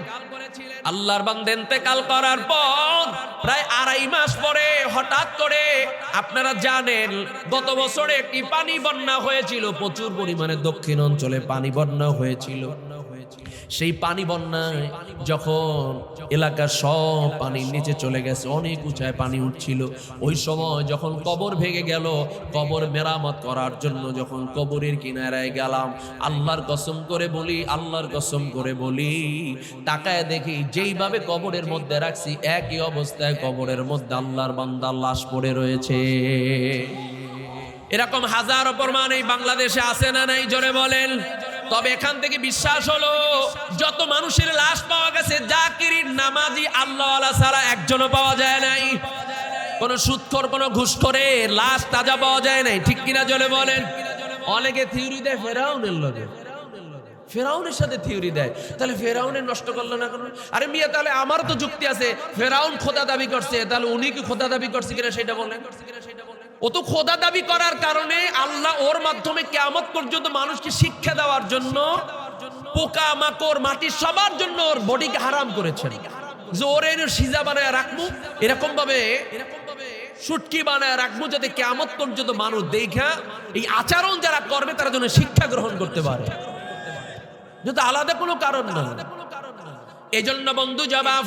আল্লাহর বান্দা ইন্তেকাল করার পর প্রায় 2.5 মাস পরে হঠাৎ করে, আপনারা জানেন গত বছরে একটি পানি বন্যা হয়েছিল, প্রচুর পরিমাণে দক্ষিণ অঞ্চলে পানি বন্যা হয়েছিল। সেই পানি বন্যায় যখন এলাকার সব পানি নিচে চলে গেছে, অনেক উঁচায় পানি উঠছিল, ওই সময় যখন কবর ভেঙে গেল, কবর মেরামত করার জন্য যখন কবরের কিনারায় গেলাম, আল্লাহর কসম করে বলি তাকায় দেখি যেইভাবে কবরের মধ্যে রাখছি, একই অবস্থায় কবরের মধ্যে আল্লাহর বান্দার লাশ পড়ে রয়েছে। এরকম হাজারো প্রমাণ এই বাংলাদেশে আছে না নাই? জোরে বলেন। তবে এখান থেকে বিশ্বাস হলো, যত মানুষের লাশ পাওয়া গেছে, জাকিরিন নামাজি আল্লাহওয়ালা ছাড়া একজনও পাওয়া যায় নাই। কোন সুদখোর, কোন ঘুষখোরের লাশ তাজা পাওয়া যায় নাই। ঠিক কিনা জোরে বলেন। অনেকে থিওরি দেয় ফেরাউনের লগে, ফেরাউনের সাথে থিওরি দেয়, তাহলে ফেরাউনের নষ্ট করলো না কেন? আরে মিয়া, তাহলে আমার তো যুক্তি আছে, ফেরাউন খোদা দাবি করছে, তাহলে উনি কি খোদা দাবি করছে কিনা সেটা বলেন। ও তো খোদা দাবি করার কারণে আল্লাহ ওর মাধ্যমে কিয়ামত পর্যন্ত মানুষকে শিক্ষা দেওয়ার জন্য পোকা মাকড় মাটি সবার জন্য ওর বডিকে হারাম করেছেন, যে ওরে সিজা বানায় রাখবো, এরকম ভাবে শুটকি বানায় রাখবো, যাতে কিয়ামত পর্যন্ত মানুষ দেখা এই আচরণ যারা করবে তারা যেন শিক্ষা গ্রহণ করতে পারে, যদি আলাদা কোনো কারণ না। এজন্য বন্ধু জবাব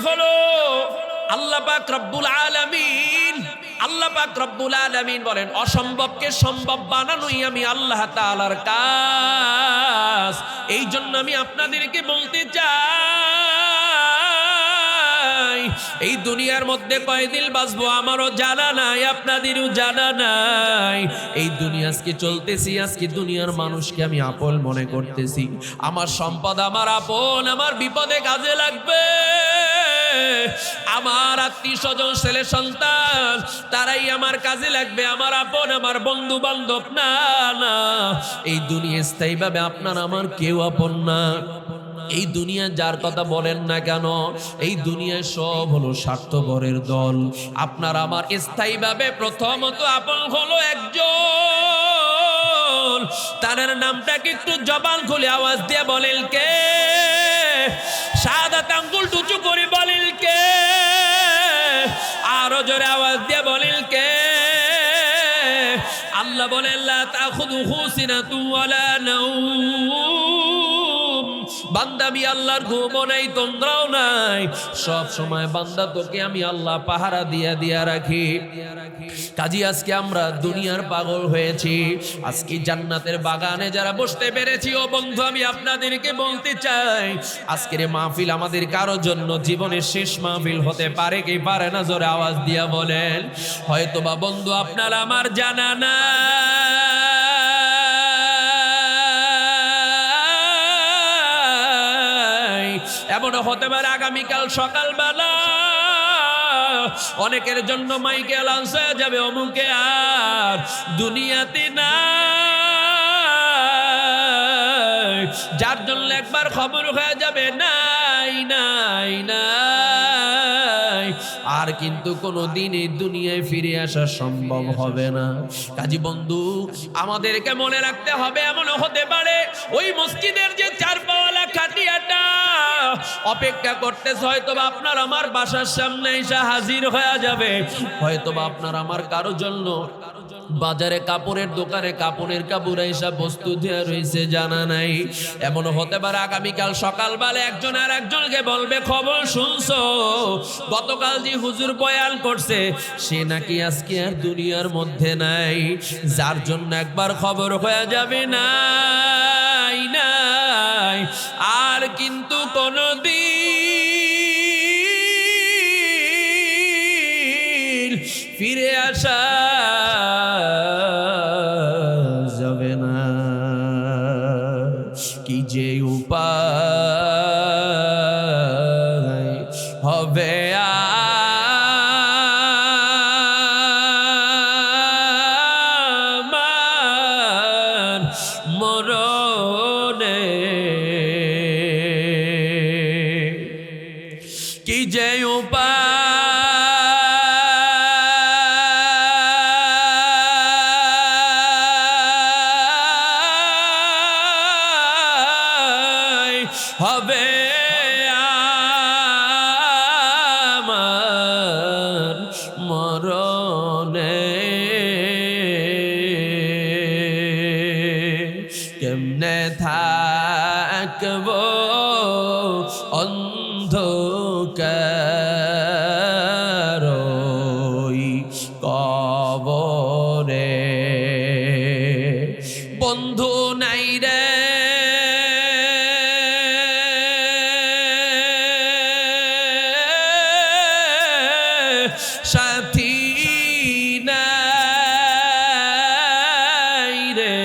হলো আল্লাহ পাক রব্বুল আলামিন বলেন, অসম্ভবকে সম্ভব বানানোই আমি আল্লাহ তাআলার কাজ। এই জন্য আমি আপনাদেরকে বলতে চাই, এই দুনিয়ার মধ্যে কয়দিন বাঁচবো আমারও জানা নাই, আপনাদেরও জানা নাই। এই দুনিয়া আজকে চলতেছি, আজকে দুনিয়ার মানুষকে আমি আপন মনে করতেছি। আমার সম্পদ আমার আপন, আমার বিপদে কাজে লাগবে। আমার আত্মীয় স্বজন, ছেলে সন্তান, তারাই আমার কাজে লাগবে, আমার আপন, আমার বন্ধু বান্ধব না। না, এই দুনিয়া স্থায়ীভাবে আপনার আমার কেউ আপন না। এই দুনিয়া যার কথা বলেন না কেন, এই দুনিয়ায় সব হলো স্বার্থপরের দল। আপনার আমার স্থায়ীভাবে প্রথমত আপন হলো একজন, তার নামটাকে একটু জবান খুলে আওয়াজ দিয়ে বলেন কে? শাহাদাত আঙ্গুল উঁচু করে বলেন কে? আরো জোরে আওয়াজ দিয়ে বলেন কে? আল্লাহ বলেন লা তাখুযুহু সিনাতুন ওয়ালা নাওম। বান্দা, আমি আল্লাহর ঘুমও নাই, তন্দ্রাও নাই, সব সময় বান্দা তোকে আমি আল্লাহ পাহারা দিয়া রাখি। কাজী আজকে আমরা দুনিয়ার পাগল হয়েছি, আজকে জান্নাতের বাগানে যারা বসতে পেরেছি, ও বন্ধু আমি আপনাদেরকে বলতে চাই, আজকের মাহফিল আমাদের কারোর জন্য জীবনের শেষ মাহফিল হতে পারে কি পারে না? জোরে আওয়াজ দিয়া বলেন। হয়তোবা বন্ধু আপনার আমার জানা না, এমনও হতে পারে আগামীকাল সকালবেলা অনেকের জন্য মাইকে লঞ্চ হয়ে যাবে, অমুকে আর দুনিয়াতে না। যার জন্য একবার খবর হয়ে যাবে নাই নাই নাই, আর কিন্তু কোনো দিন এই দুনিয়ায় ফিরে আসা সম্ভব হবে না। কাজী বন্ধু আমাদেরকে মনে রাখতে হবে, এমনও হতে পারে ওই মসজিদের যে চারপাওয়ালা খাটিয়াটা অপেক্ষা করতেছে, হয়তোবা আপনার আমার বাসার সামনে এসে হাজির হয়ে যাবে। হয়তোবা আপনার আমার কারো জন্য বাজারে কাপড়ের দোকানে কাপড়ের কাপড় এসে বস্তু দেওয়া রয়েছে, জানা নাই। এমনও হতে পারে আগামীকাল সকালবেলা একজন আর একজনকে বলবে, খবর শুনছো, গতকাল যে হুজুর বয়ান করছে সে নাকি আজকে আর দুনিয়ার মধ্যে নাই। যার জন্য একবার খবর হয়ে যাবে নাই নাই, আর কিন্তু কোনদিন ফিরে আসা যাবে না। কি যে উপায় হবে আমার মরণে, কি যে উপায় হবে আমার মরণে। কেমনে থাকবো অন্ধকার কবরে, বন্ধু নাই রে সাথী নাই রে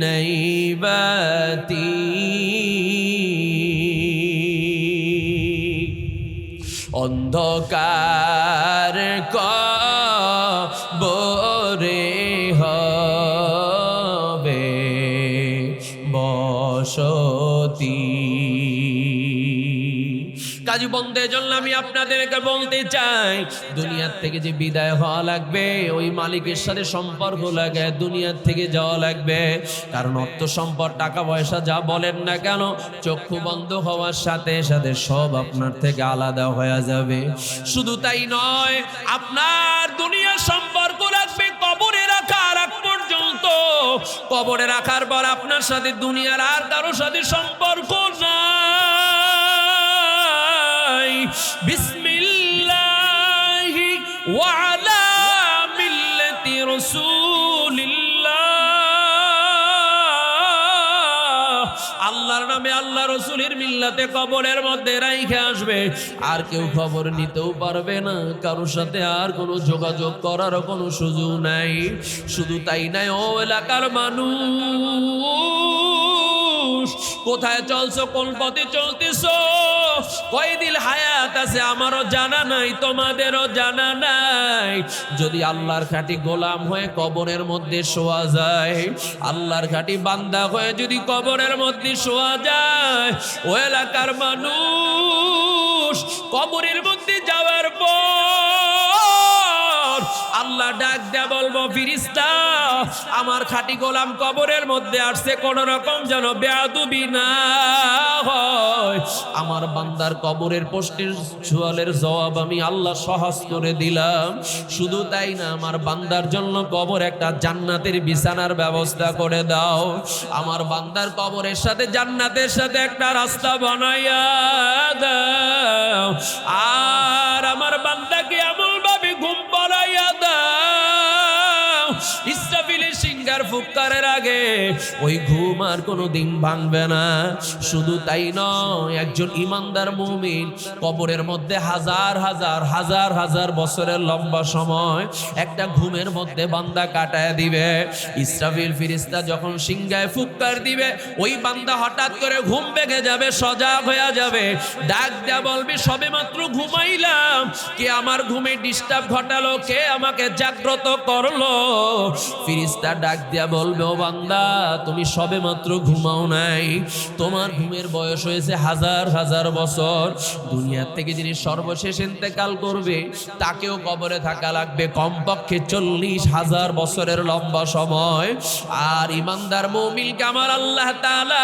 নাই বাতি, অন্ধকার কবরে হবে বসতি। কাজী বন্ধের জন্য আমি আপনাদেরকে বলতে চাই, দুনিয়ার থেকে যে বিদায় হওয়া লাগবে, ওই মালিকের সাথে সম্পর্ক লাগে, দুনিয়ার থেকে যাওয়া লাগবে। কারণ অর্থ সম্পদ টাকা পয়সা যা বলেন না কেন, চক্ষু বন্ধ হওয়ার সাথে সাথে সব আপনার থেকে আলাদা হয়ে যাবে। শুধু তাই নয়, আপনার দুনিয়ার সম্পর্ক রাখবে কবরে রাখার আগ পর্যন্ত। কবরে রাখার পর আপনার সাথে দুনিয়ার আর কারোর সাথে সম্পর্ক নাই। বিসমিল্লাহি ওয়া আলা মিল্লাতি রাসূলিল্লাহ। আল্লাহর নামে আল্লাহ রসুলের মিল্লাতে কবরের মধ্যে রাইখে আসবে, আর কেউ খবর নিতেও পারবে না, কারোর সাথে আর কোনো যোগাযোগ করার কোনো সুযোগ নাই। শুধু তাই নাই, ও এলাকার মানুষ, কোথায় চলছো, কোন পথে চলতেছো, কয়দিন হায়াত আছে আমারও জানা নাই, তোমাদেরও জানা নাই। যদি আল্লাহর খাঁটি গোলাম হয়ে কবরের মধ্যে শোয়া যায়, আল্লাহর খাঁটি বান্দা হয়ে যদি কবরের মধ্যে শোয়া যায়, ও এলাকার মানুষ, কবরের মধ্যে যাওয়ার পর আল্লাহ ডাক দেয়া বলবো, ফিরিস্তা আমার খাঁটি গোলাম কবরের মধ্যে আসছে, কোন রকম যেন বেয়াদবি না হয়। আমার বান্দার কবরের প্রশ্নের সওয়ালের জবাব আমি আল্লাহ সহজ করে দিলাম। শুধু তাই না, আমার বান্দার জন্য কবর একটা জান্নাতের বিছানার ব্যবস্থা করে দাও। আমার বান্দার কবরের সাথে জান্নাতের সাথে একটা রাস্তা বানাইয়া দাও। আর আমার বান্দাকে এমন ভাবে ঘুম পাড়াইয়া দাও, ইসরাফিলের সিংহার ফুৎকারের আগে ওই ঘুম আর কোনোদিন ভাঙবে না। শুধু তাই নয়, একজন ইমানদার মুমিন কবরের মধ্যে হাজার হাজার হাজার হাজার বছরের লম্বা সময় একটা ঘুমের মধ্যে বান্দা কাটায় দিবে। ইসরাফিল ফেরেশতা যখন সিংহায় ফুৎকার দিবে, ওই বান্দা হঠাৎ করে ঘুম ভেঙে যাবে, সজাগ হয়ে যাবে, ডাক দেয়া বলবে, সবে মাত্র ঘুমাইলাম, কে আমার ঘুমে ডিস্টার্ব ঘটালো, কে আমাকে জাগ্রত করলো? ফেরেশতা ডাক দেয়া বলবে, ও বান্দা, তুমি সবে মাত্র ঘুমাও নাই, তোমার ঘুমের বয়স হয়েছে হাজার হাজার বছর। দুনিয়ার থেকে যিনি সর্বশেষ ইন্তেকাল করবে, তাকেও কবরে থাকা লাগবে কমপক্ষে 40,000 বছরের লম্বা সময়। আর ইমানদার মুমিনকে আমার আল্লাহ তাআলা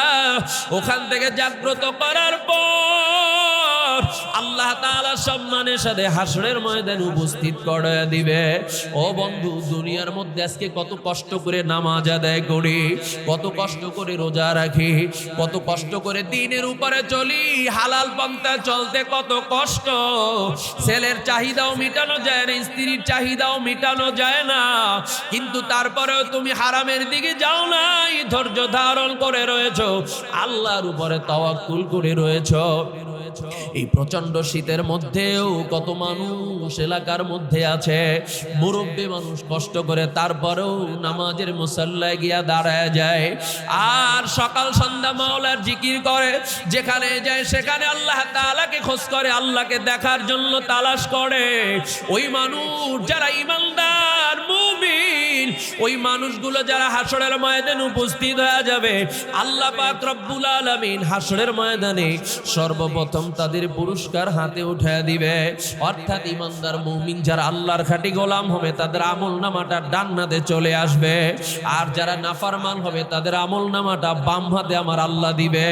ওখান থেকে জাগ্রত করার পর আল্লাহ তাআলা সম্মানের সাথে হাসরের ময়দানে উপস্থিত করে দিবে। ও বন্ধু, দুনিয়ার মধ্যে আজকে কত কষ্ট করে নামাজ আদায় করি, কত কষ্ট করে রোজা রাখি, কত কষ্ট করে দিনের উপরে চলি, হালাল পন্থা চলতে কত কষ্ট। ছেলের চাহিদাও মিটানো যায় না, স্ত্রীর চাহিদাও মিটানো যায় না, কিন্তু তারপরেও তুমি হারামের দিকে যাও নাই, ধৈর্য ধারণ করে রয়েছো, আল্লাহর উপরে তাওয়াক্কুল করে রয়েছো। এই প্রচন্ড শীতের মধ্যেও কত মানুষ এলাকার মধ্যে আছে, মুরব্বী মানুষ কষ্ট করে তারপরেও নামাজের মুসাল্লায় গিয়া দাঁড়ায় যায়, আর সকাল সন্ধ্যা মাওলার জিকির করে, যেখানে যায় সেখানে আল্লাহ তাআলাকে খোঁজ করে, আল্লাহকে দেখার জন্য তালাশ করে। ওই মানুষ যারা ইমানদার মুমিন, ওই মানুষগুলো যারা হাসরের ময়দানে উপস্থিত হয়ে যাবে, আল্লাহ পাক রব্বুল আলামিন হাসরের ময়দানে সর্বপ্রথম তাদের পুরস্কার হাতে উঠে দিবে। অর্থাৎ ইমানদার মুমিন যারা আল্লাহর খাঁটি গোলাম হবে, তাদের আমল নামাটা ডান হাতে চলে আসবে, আর যারা নাফরমান হবে তাদের আমল নামাটা বাম হাতে আমার আল্লাহ দিবে।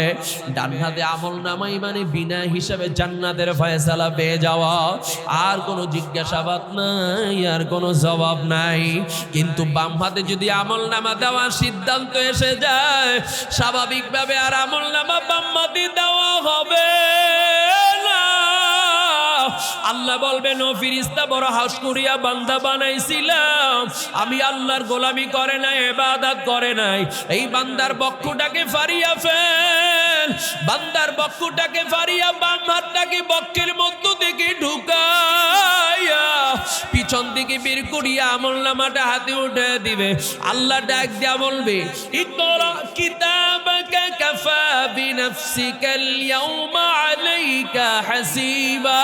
ডান হাতে আমল নামাই মানে বিনা হিসাবে জান্নাতের ফয়সালা পেয়ে যাওয়া, আর কোনো জিজ্ঞাসাবাদ নাই, আর কোনো জবাব নাই। কিন্তু বাম হাতে যদি আমল নামা দেওয়ার সিদ্ধান্ত এসে যায়, স্বাভাবিকভাবে আর আমল নামা বাম হাতে দেওয়া হবে না। আল্লাহ বলবেন, ও ফেরেশতা, বড় হাস করিয়া বান্দা বানাইছিলাম, আমি আল্লাহর গোলামি করে নাই, ইবাদত করে নাই, এই বান্দার বক্ষটাকে ফাড়িয়া ফেল। বান্দার বক্ষটাকে ফাড়িয়া বাম হাতটাকে বক্ষের মধ্য থেকে ঢুকাইয়া পিছন দিকে বের করিয়া আমলনামাটা হাতে উঠে দিবে। আল্লাহ ডাক দিয়া বলবে, ইকরা কিতাবাকা কাফা বিনাফসিকাল ইয়াউমা আলাইকা হাসিবা।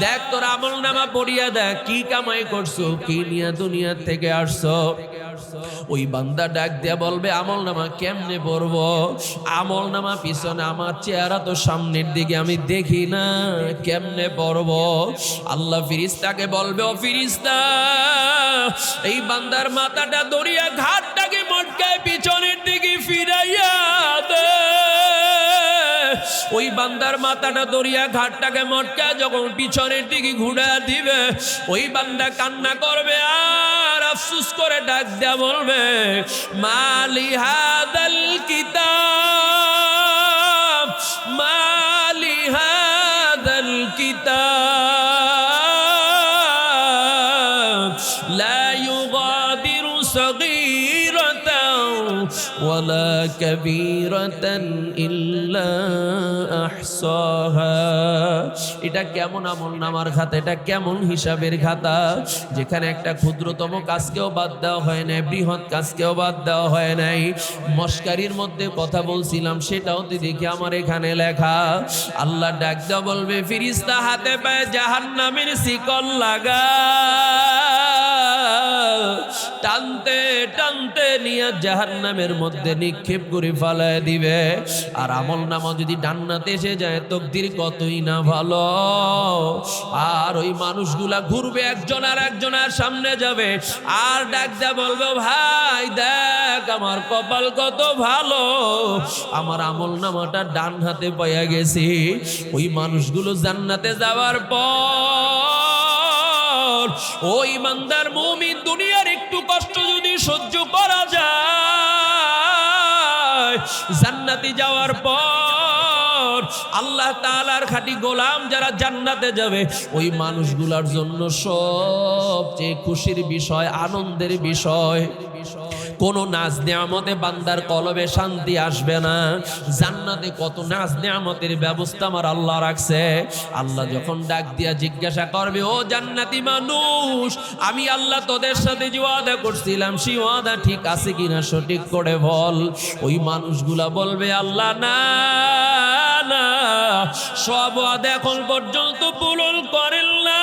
দেখ তোর আমলনামা পড়িয়া দেখ, কি কামাই করছো, কি নিয়ে দুনিয়া থেকে আসছো। ওই বান্দা ডাক দিয়া বলবে, আমলনামা কেমনে পড়বো? আমলনামা পিছনে, আমার চেহারা তো সামনের দিকে, আমি দেখি না, কেমনে পড়বো? আল্লাহ ফেরেশতাকে বলবে, ও ফেরেশতা, এই বান্দার মাথাটা দড়িয়া ঘাটটাকে মটকায় পিছনের দিকে ফিরাইয়া দে। ওই বান্দার মাথাটা দড়িয়া ঘাটটাকে মটকা যখন পিছনের দিকে ঘুরা দিবে, ওই বান্দা কান্না করবে আর আফসোস করে ডাক দেয়া বলবে, মালি হাদাল কিতাব, মালি হাদাল কিতাব লা ইউগাদিরু সগীরাতাও ওয়ালা কাবীরাতান ইল্লা আহসাহা। এটা কেমন আমলনামার খাতা, এটা কেমন হিসাবের খাতা, যেখানে একটা ক্ষুদ্রতম কাজকেও বাদ দেওয়া হয় নাই, বৃহৎ কাজকেও বাদ দেওয়া হয় নাই। মস্কারির মধ্যে কথা বলছিলাম, সেটাও তো দেখি আমার এখানে লেখা। আল্লাহ ডাক দেওয়া বলবে, ফিরিস্তা হাতে পায়ে জাহান্নামের শিকল লাগা, টানতে টানতে নিয়ে জাহান্নামের মধ্যে নিক্ষেপ করে ফালায় দিবে। আর আমলনামা যদি জান্নাতে এসে যায়, তকদির কতই না ভালো। আর ওই মানুষগুলা ঘুরবে, একজন আর একজনের সামনে যাবে, আর ডাক দেয়া বলবে, ভাই দেখ আমার কপাল কত ভালো, আমার আমলনামাটা ডান হাতে পাইয়া গেছি। ওই মানুষগুলো জান্নাতে যাওয়ার পর ওই ইমানদার মুমিন দুনিয়ার একটু কষ্ট যদি সহ্য করা যায়, জান্নাতে যাওয়ার পর আল্লাহ তাআলার খাঁটি গোলাম যারা জান্নাতে যাবে, ওই মানুষগুলোর জন্য সবচেয়ে খুশির বিষয়, আনন্দের বিষয়, কোন নাজ নিয়ামতে বান্দার কলবে শান্তি আসবে না। জান্নাতে কত নাজ নিয়ামতের ব্যবস্থা আমার আল্লাহ রাখছে। আল্লাহ যখন ডাক দিয়া জিজ্ঞাসা করবে, ও জান্নাতি মানুষ, আমি আল্লাহ তোদের সাথে যে ওয়াদা করছিলাম, সেই ওয়াদা ঠিক আছে কিনা সঠিক করে বল। ওই মানুষগুলা বলবে, আল্লাহ না না, সব ওয়াদা এখন পর্যন্ত পূরণ করেন না।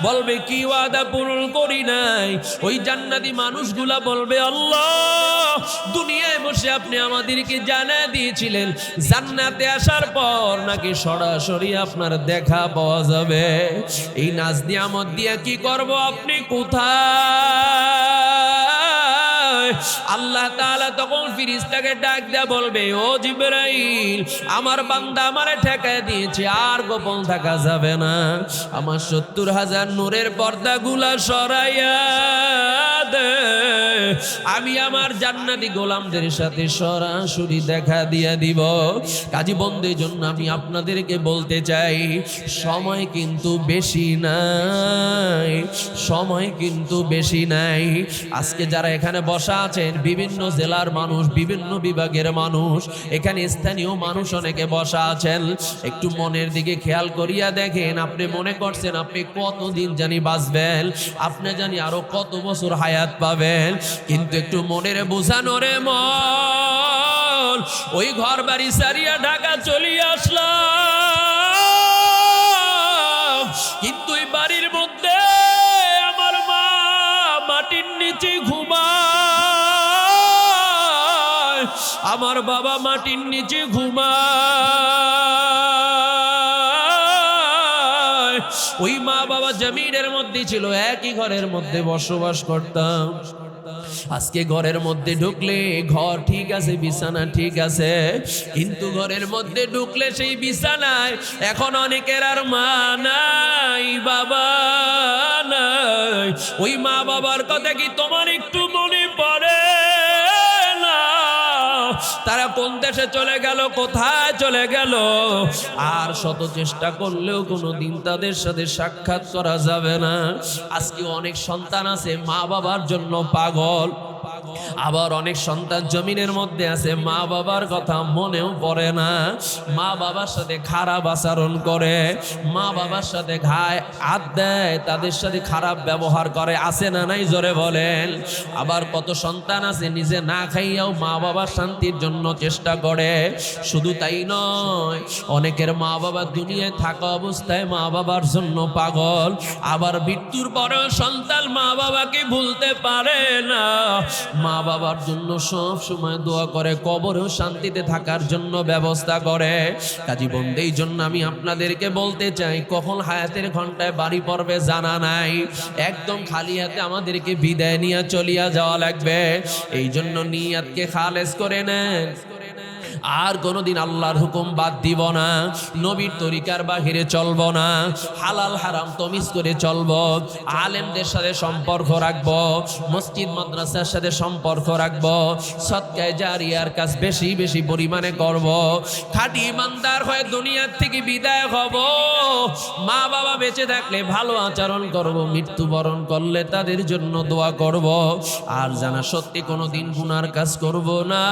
বলবে, কি ওয়াদা পূরণ করি নাই? ওই জান্নাতি মানুষগুলা বলবে, আল্লাহ দুনিয়ায় বসে আপনি আমাদেরকে জানিয়ে দিয়েছিলেন জান্নাতে আসার পর নাকি সরাসরি আপনার দেখা পাওয়া যাবে। এই নাজ নিয়ামত দিয়ে কি করব, আপনি কোথায়? আল্লাহ তাআলা তখন ফেরেশতাকে ডাক দেয়া বলবে, ও জিবরাইল, আমার বান্দা আমারে ঠেকায় দিয়েছে, আর গোপন থাকা যাবে না। আমার ৭০,০০০ নূরের পর্দাগুলা সরাইয়া দে, আমি আমার জান্নাতি গোলামদের সাথে সরাসরি দেখা দিয়া দিব। কাজী বন্ধের জন্য আমি আপনাদেরকে বলতে চাই, সময় কিন্তু বেশি নাই, সময় কিন্তু বেশি নাই। আজকে যারা এখানে বসা আছেন, বিভিন্ন জেলার মানুষ, বিভিন্ন বিভাগের মানুষ, এখানে স্থানীয় মানুষ অনেকে বসা আছেন। একটু মনের দিকে খেয়াল করিয়া দেখেন, আপনি মনে করছেন আপনি কতদিন জানি বাঁচবেন, আপনি জানি আরো কত বছর হায়াত পাবেন, কিন্তু একটু মনের বোঝানো রে মন, ওই ঘর বাড়ি সারিয়া ঢাকা চলিয়ে আসলাম, কিন্তু ওই বাড়ির মধ্যে আমার মা মাটির নিচে ঘুমায়, আমার বাবা মাটির নিচে ঘুমায়। ওই মা বাবা জমিনের মধ্যে ছিল, একই ঘরের মধ্যে বসবাস করতাম। আজকে ঘরের মধ্যে ঢুকলে ঘর ঠিক আছে, বিছানা ঠিক আছে, কিন্তু ঘরের মধ্যে ঢুকলে সেই বিছানায় এখন অনেকের আর মা নাই, বাবা নাই। ওই মা বাবার কথা কি তোমার একটু মনে পড়ে না? তারা কোন দেশে চলে গেল, কোথায় চলে গেল? আর শত চেষ্টা করলেও কোনোদিন তাদের সাথে সাক্ষাৎ করা যাবে না। আজকে অনেক সন্তান আছে মা বাবার জন্য পাগল, আবার অনেক সন্তান জমিনের মধ্যে আছে মা বাবার কথা মনেও পড়ে না, মা বাবার সাথে খারাপ আচরণ করে, মা বাবার সাথে ঘায় হাত দেয়, তাদের সাথে খারাপ ব্যবহার করে। আছে না নাই? জোরে বলেন। আবার কত সন্তান আছে নিজে না খাইয়াও মা বাবার শান্তির জন্য চেষ্টা করে। শুধু তাই নয়, অনেকের মা বাবা দুনিয়ায় থাকা অবস্থায় মা বাবার জন্য পাগল, আবার মৃত্যুর পরেও সন্তান মা বাবাকে ভুলতে পারে না, মা বাবার জন্য সব সময় দোয়া করে, কবরেও শান্তিতে থাকার জন্য ব্যবস্থা করে। কাজী বন্ধু, এই জন্য আমি আপনাদেরকে বলতে চাই, কখন হায়াতের ঘন্টায় বাড়ি পড়বে জানা নাই, একদম খালি হাতে আমাদেরকে বিদায় নিয়ে চলিয়া যাওয়া লাগবে। এই জন্য নিয়াতকে খালেস করে নেন। আর কোনোদিন আল্লাহর হুকুম বাদ দিব না, নবীর তরিকার বাহিরে চলব না, হালাল হারাম তমিজ করে চলব, আলেমদের সাথে সম্পর্ক রাখব, মসজিদ মাদ্রাসার সাথে সম্পর্ক রাখব, সদকায়ে জারিয়ার কাজ বেশি বেশি পরিমাণে করব, খাঁটি ইমানদার হয়ে দুনিয়ার থেকে বিদায় হব, মা বাবা বেঁচে থাকলে ভালো আচরণ করব, মৃত্যুবরণ করলে তাদের জন্য দোয়া করব, আর জানা সত্যি কোনোদিন গুনার কাজ করব না।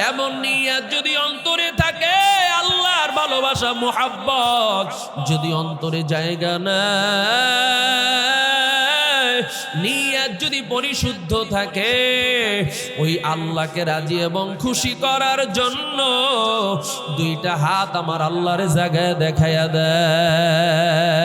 এমন নিয়ত যদি অন্তরে থাকে, আল্লাহর ভালোবাসা মুহাব্বত যদি অন্তরে জায়গা না, নিয়ত যদি পরিশুদ্ধ থাকে, ওই আল্লাহকে রাজি এবং খুশি করার জন্য দুইটা হাত আমার আল্লাহর জায়গায় দেখায়া দেন।